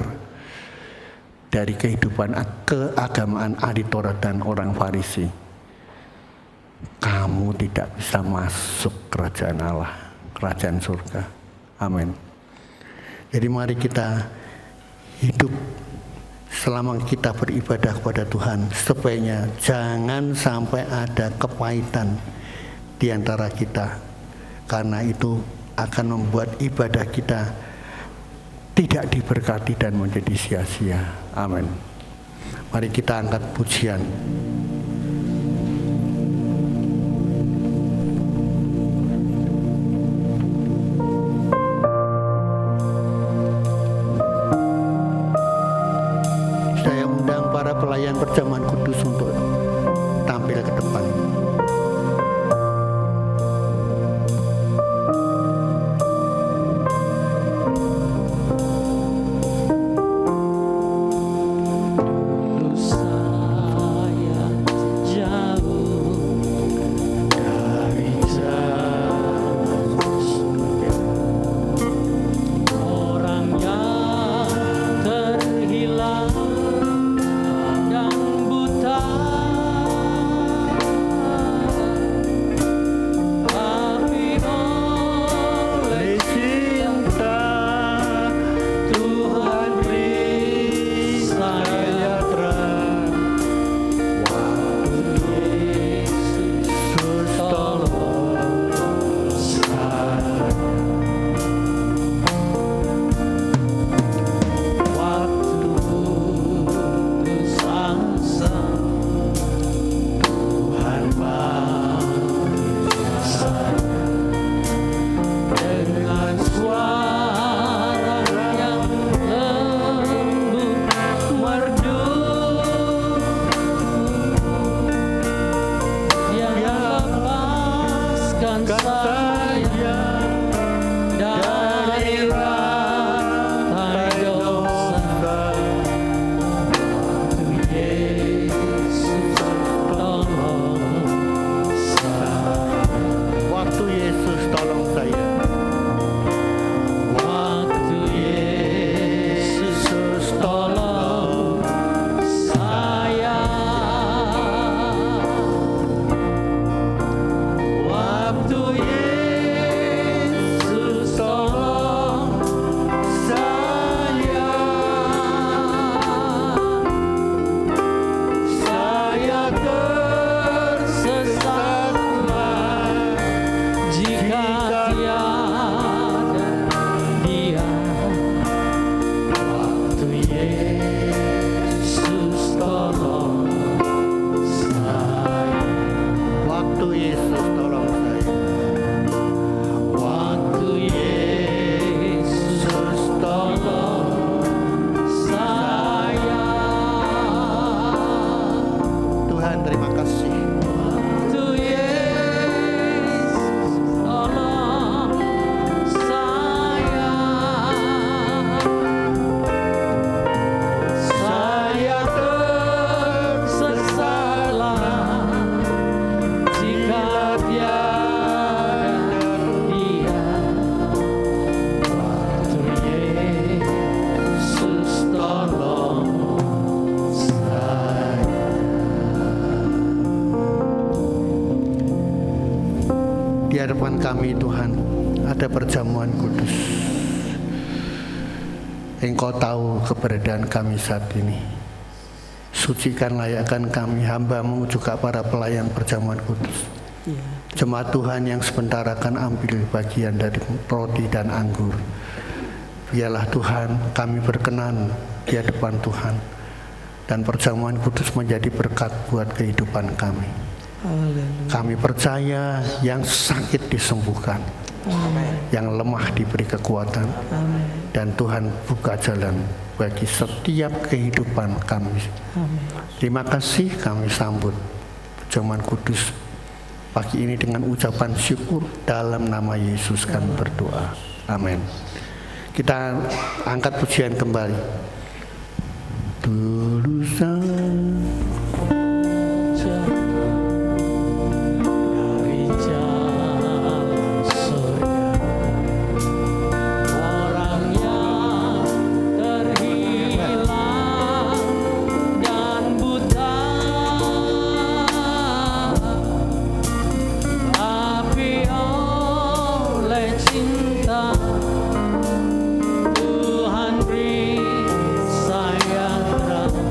dari kehidupan keagamaan ahli Taurat dan orang Farisi, kamu tidak bisa masuk kerajaan Allah, kerajaan surga. Amin. Jadi mari kita hidup selama kita beribadah kepada Tuhan, sebaiknya jangan sampai ada kepahitan di antara kita, karena itu akan membuat ibadah kita tidak diberkati dan menjadi sia-sia. Amin. Mari kita angkat pujian. Saya undang para pelayan perjamuan kudus untuk tampil ke depan. Di hadapan kami Tuhan ada perjamuan kudus. Engkau tahu keberadaan kami saat ini. Sucikan layakkan kami hamba-Mu juga para pelayan perjamuan kudus. Jemaat Tuhan yang sebentar akan ambil bagian dari roti dan anggur. Biarlah Tuhan kami berkenan di hadapan Tuhan, dan perjamuan kudus menjadi berkat buat kehidupan kami. Kami percaya yang sakit disembuhkan, yang lemah diberi kekuatan, dan Tuhan buka jalan bagi setiap kehidupan kami. Terima kasih, kami sambut perjamuan kudus pagi ini dengan ucapan syukur. Dalam nama Yesus kami berdoa. Amin. Kita angkat pujian kembali. Tulusan dari jalan surga, orang yang terhilang dan buta, tapi oleh cinta Tuhan beri saya terang.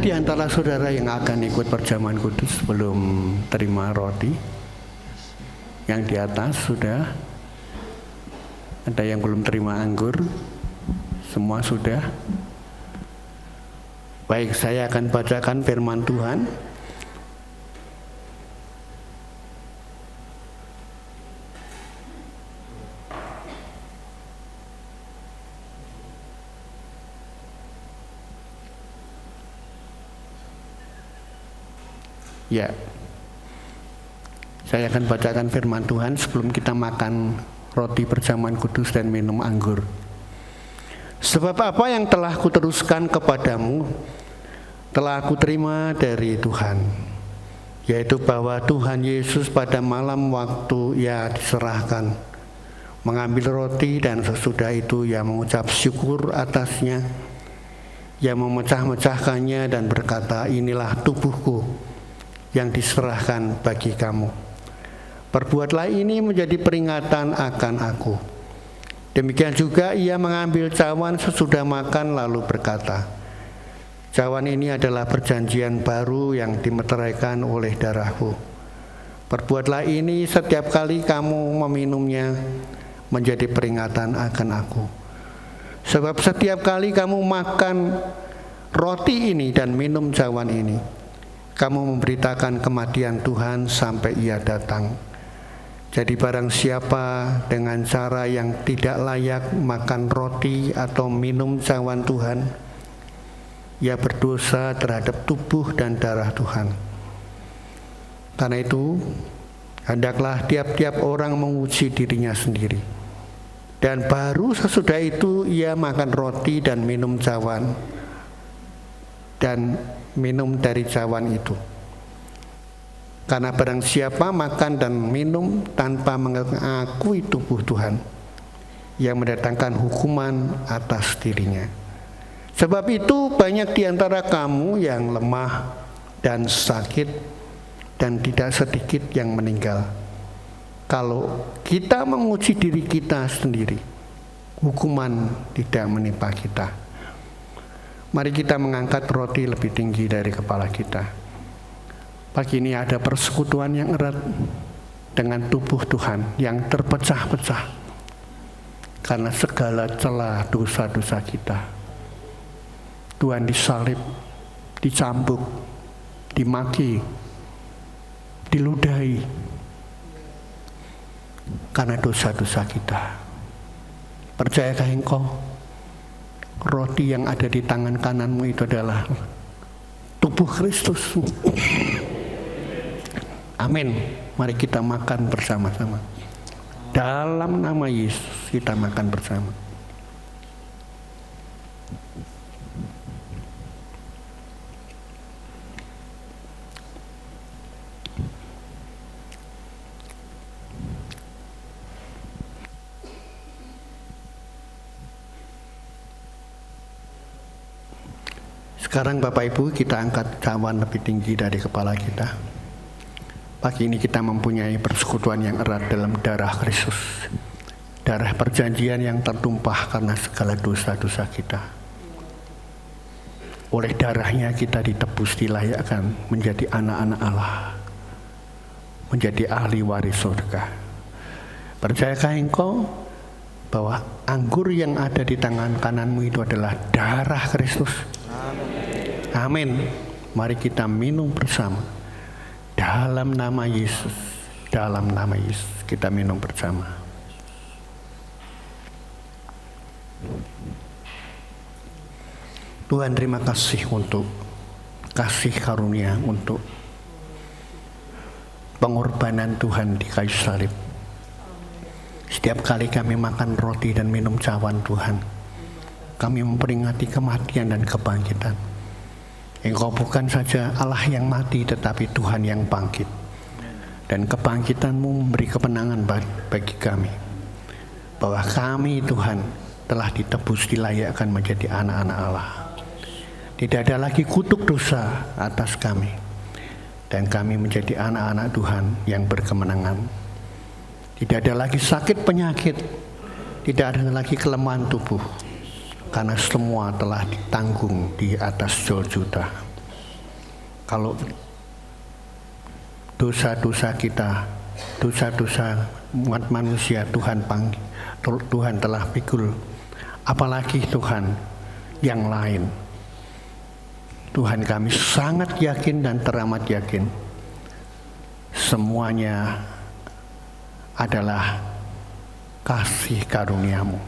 di antara saudara yang akan ikut perjamuan kudus belum terima roti? Yang di atas sudah. Ada yang belum terima anggur? Semua sudah? Baik, saya akan bacakan firman Tuhan. Ya, saya akan bacakan firman Tuhan sebelum kita makan roti perjamuan kudus dan minum anggur. Sebab apa yang telah kuteruskan kepadamu telah aku terima dari Tuhan, yaitu bahwa Tuhan Yesus pada malam waktu Ia diserahkan mengambil roti, dan sesudah itu Ia mengucap syukur atasnya, Ia memecah-mecahkannya dan berkata, inilah tubuhku yang diserahkan bagi kamu. Perbuatlah ini menjadi peringatan akan aku. Demikian juga Ia mengambil cawan sesudah makan lalu berkata, cawan ini adalah perjanjian baru yang dimeteraikan oleh darahku. Perbuatlah ini setiap kali kamu meminumnya menjadi peringatan akan aku. Sebab setiap kali kamu makan roti ini dan minum cawan ini, kamu memberitakan kematian Tuhan sampai Ia datang. Jadi barang siapa dengan cara yang tidak layak makan roti atau minum cawan Tuhan, ia berdosa terhadap tubuh dan darah Tuhan. Karena itu, hendaklah tiap-tiap orang menguji dirinya sendiri. Dan baru sesudah itu ia makan roti dan minum cawan, dan minum dari cawan itu. Karena barang siapa makan dan minum tanpa mengakui tubuh Tuhan, ia mendatangkan hukuman atas dirinya. Sebab itu banyak di antara kamu yang lemah dan sakit, dan tidak sedikit yang meninggal. Kalau kita menguji diri kita sendiri, hukuman tidak menimpa kita. Mari kita mengangkat roti lebih tinggi dari kepala kita. Pagi ini ada persekutuan yang erat dengan tubuh Tuhan yang terpecah-pecah karena segala celah dosa-dosa kita. Tuhan disalib, dicambuk, dimaki, diludahi karena dosa-dosa kita. Percayakah engkau roti yang ada di tangan kananmu itu adalah tubuh Kristus? Amin. Mari kita makan bersama-sama. Dalam nama Yesus kita makan bersama. Sekarang Bapak Ibu, kita angkat cawan lebih tinggi dari kepala kita. Pagi ini kita mempunyai persekutuan yang erat dalam darah Kristus, darah perjanjian yang tertumpah karena segala dosa-dosa kita. Oleh darahnya kita ditebus, dilayakkan menjadi anak-anak Allah, menjadi ahli waris surga. Percayakah engkau bahwa anggur yang ada di tangan kananmu itu adalah darah Kristus? Amin. Mari kita minum bersama. Dalam nama Yesus, dalam nama Yesus kita minum bersama. Tuhan, terima kasih untuk kasih karunia, untuk pengorbanan Tuhan di kayu salib. Setiap kali kami makan roti dan minum cawan Tuhan, kami memperingati kematian dan kebangkitan. Engkau bukan saja Allah yang mati, tetapi Tuhan yang bangkit. Dan kebangkitan-Mu memberi kemenangan bagi kami. Bahwa kami Tuhan telah ditebus, dilayakkan menjadi anak-anak Allah. Tidak ada lagi kutuk dosa atas kami. Dan kami menjadi anak-anak Tuhan yang berkemenangan. Tidak ada lagi sakit penyakit. Tidak ada lagi kelemahan tubuh. Karena semua telah ditanggung di atas Golgota. kalau dosa-dosa kita, dosa-dosa umat manusia Tuhan telah pikul, apalagi Tuhan yang lain. Tuhan, kami sangat yakin dan teramat yakin semuanya adalah kasih karunia-Mu.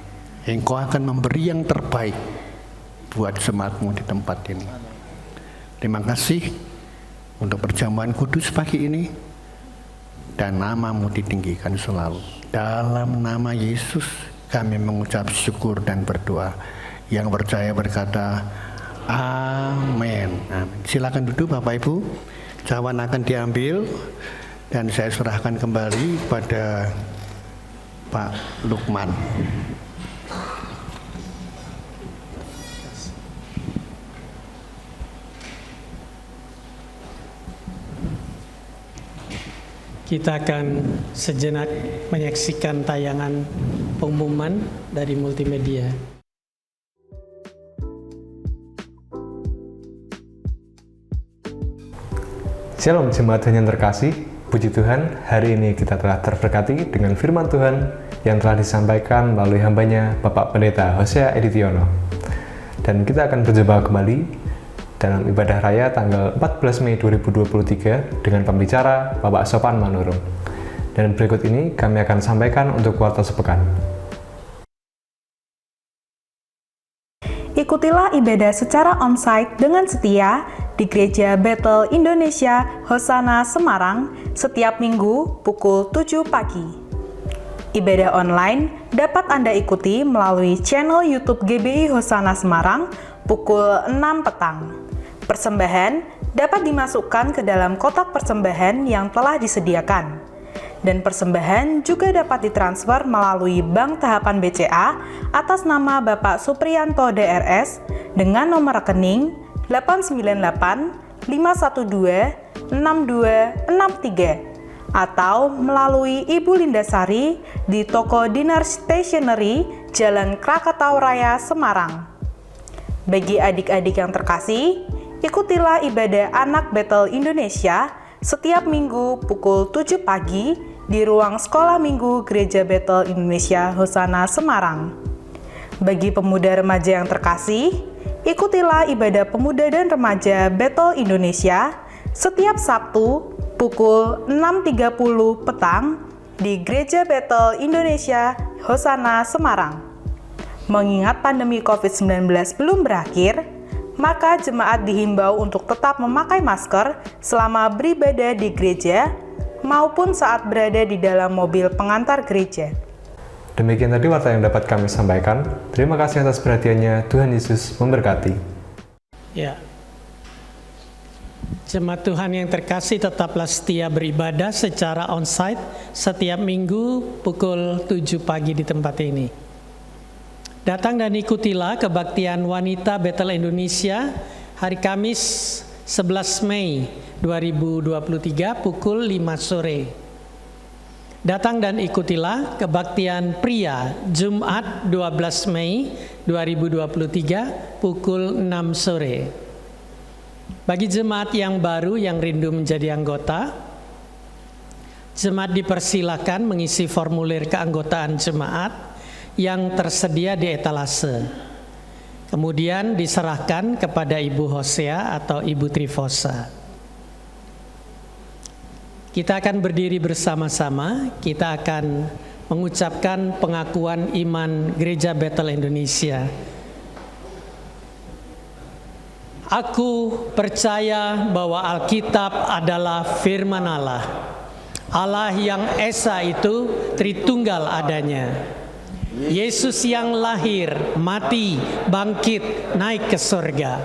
Engkau akan memberi yang terbaik buat jemaat-Mu di tempat ini. Terima kasih untuk perjamuan kudus pagi ini, dan nama-Mu ditinggikan selalu. Dalam nama Yesus kami mengucap syukur dan berdoa. Yang percaya berkata amin. Silakan duduk Bapak Ibu. Cawan akan diambil dan saya serahkan kembali pada Pak Lukman. Kita akan sejenak menyaksikan tayangan pengumuman dari multimedia. Shalom jemaat Tuhan yang terkasih, puji Tuhan, hari ini kita telah terberkati dengan firman Tuhan yang telah disampaikan melalui hambanya Bapak Pendeta Hosea Editiono. Dan kita akan berjumpa kembali dalam ibadah raya tanggal 14 Mei 2023 dengan pembicara Bapak Sopan Manurung. Dan berikut ini kami akan sampaikan untuk kuartal sepekan. Ikutilah ibadah secara onsite dengan setia di Gereja Bethel Indonesia Hosana Semarang setiap minggu pukul 7 pagi. Ibadah online dapat Anda ikuti melalui channel YouTube GBI Hosana Semarang pukul 6 petang. Persembahan dapat dimasukkan ke dalam kotak persembahan yang telah disediakan. Dan persembahan juga dapat ditransfer melalui Bank Tahapan BCA atas nama Bapak Supriyanto DRS dengan nomor rekening 898 512 6263 atau melalui Ibu Lindasari di Toko Dinar Stationery, Jalan Krakatau Raya, Semarang. Bagi adik-adik yang terkasih, ikutilah ibadah anak Bethel Indonesia setiap minggu pukul 7 pagi di ruang sekolah minggu Gereja Bethel Indonesia Hosana Semarang. Bagi pemuda remaja yang terkasih, ikutilah ibadah pemuda dan remaja Bethel Indonesia setiap Sabtu pukul 6.30 petang di Gereja Bethel Indonesia Hosana Semarang. Mengingat pandemi COVID-19 belum berakhir, maka jemaat dihimbau untuk tetap memakai masker selama beribadah di gereja maupun saat berada di dalam mobil pengantar gereja. Demikian tadi warta yang dapat kami sampaikan. Terima kasih atas perhatiannya. Tuhan Yesus memberkati. Ya. Jemaat Tuhan yang terkasih, tetaplah setia beribadah secara onsite setiap minggu pukul 7 pagi di tempat ini. Datang dan ikutilah kebaktian wanita Bethel Indonesia hari Kamis 11 Mei 2023 pukul 5 sore. Datang dan ikutilah kebaktian pria Jumat 12 Mei 2023 pukul 6 sore. Bagi jemaat yang baru yang rindu menjadi anggota, jemaat dipersilakan mengisi formulir keanggotaan jemaat yang tersedia di etalase. Kemudian diserahkan kepada Ibu Hosea atau Ibu Trifosa. Kita akan berdiri bersama-sama, kita akan mengucapkan pengakuan iman Gereja Bethel Indonesia. Aku percaya bahwa Alkitab adalah firman Allah. Allah yang Esa itu Tritunggal adanya. Yesus yang lahir, mati, bangkit, naik ke surga,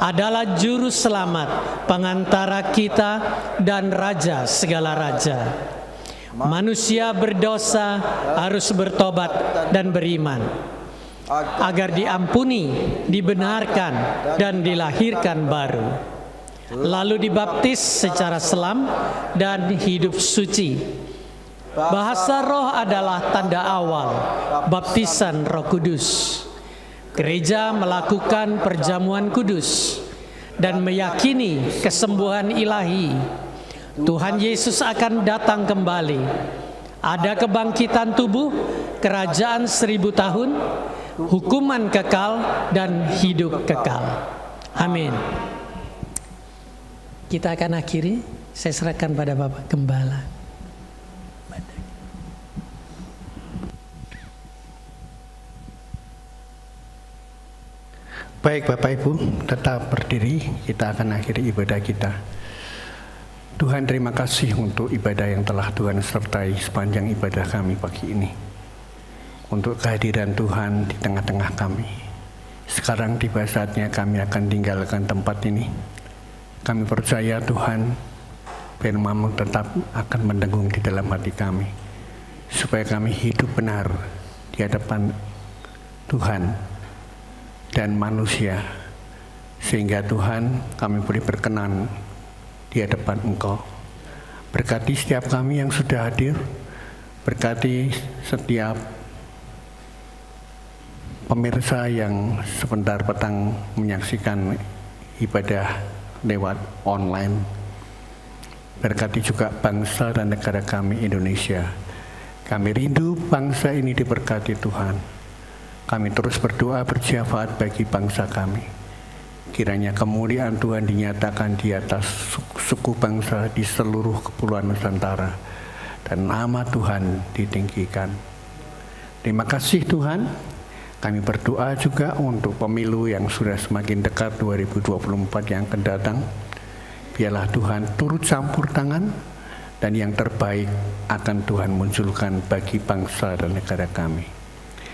adalah juru selamat, pengantara kita dan raja segala raja. Manusia berdosa harus bertobat dan beriman, agar diampuni, dibenarkan, dan dilahirkan baru, lalu dibaptis secara selam dan hidup suci. Bahasa roh adalah tanda awal baptisan Roh Kudus. Gereja melakukan perjamuan kudus dan meyakini kesembuhan ilahi. Tuhan Yesus akan datang kembali. Ada kebangkitan tubuh, kerajaan 1000 tahun, hukuman kekal, dan hidup kekal. Amin. Kita akan akhiri, saya serahkan pada Bapak Gembala. Baik Bapak Ibu, tetap berdiri, kita akan akhiri ibadah kita. Tuhan, terima kasih untuk ibadah yang telah Tuhan sertai sepanjang ibadah kami pagi ini. Untuk kehadiran Tuhan di tengah-tengah kami. Sekarang tiba saatnya kami akan tinggalkan tempat ini. Kami percaya Tuhan, firman-Mu tetap akan mendengung di dalam hati kami. Supaya kami hidup benar di hadapan Tuhan dan manusia. Sehingga Tuhan, kami boleh berkenan di hadapan Engkau. Berkati setiap kami yang sudah hadir, berkati setiap pemirsa yang sebentar petang menyaksikan ibadah lewat online. Berkati juga bangsa dan negara kami Indonesia. Kami rindu bangsa ini diberkati Tuhan. Kami terus berdoa bersyafaat bagi bangsa kami. Kiranya kemuliaan Tuhan dinyatakan di atas suku bangsa di seluruh kepulauan Nusantara, dan nama Tuhan ditinggikan. Terima kasih Tuhan. Kami berdoa juga untuk pemilu yang sudah semakin dekat 2024 yang akan datang. Biarlah Tuhan turut campur tangan, dan yang terbaik akan Tuhan munculkan bagi bangsa dan negara kami.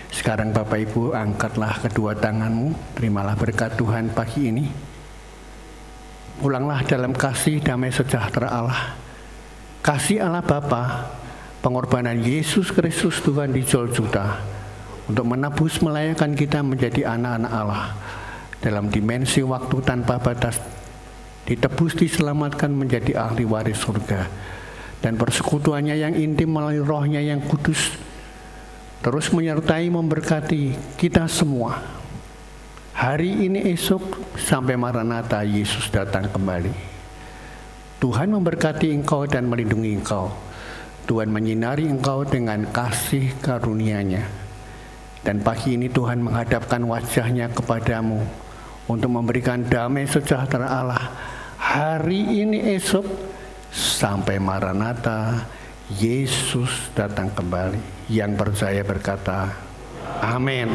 Sekarang Bapak Ibu, angkatlah kedua tanganmu, terimalah berkat Tuhan pagi ini. Pulanglah dalam kasih damai sejahtera Allah. Kasih Allah Bapa, pengorbanan Yesus Kristus Tuhan di Golgota untuk menebus melayakkan kita menjadi anak-anak Allah dalam dimensi waktu tanpa batas, ditebus diselamatkan menjadi ahli waris surga, dan persekutuannya yang intim melalui Rohnya yang kudus terus menyertai memberkati kita semua hari ini, esok, sampai Maranatha Yesus datang kembali. Tuhan memberkati engkau dan melindungi engkau. Tuhan menyinari engkau dengan kasih karunia-Nya. Dan pagi ini Tuhan menghadapkan wajah-Nya kepadamu untuk memberikan damai sejahtera Allah hari ini, esok, sampai Maranatha Yesus datang kembali. Yang percaya berkata, amin.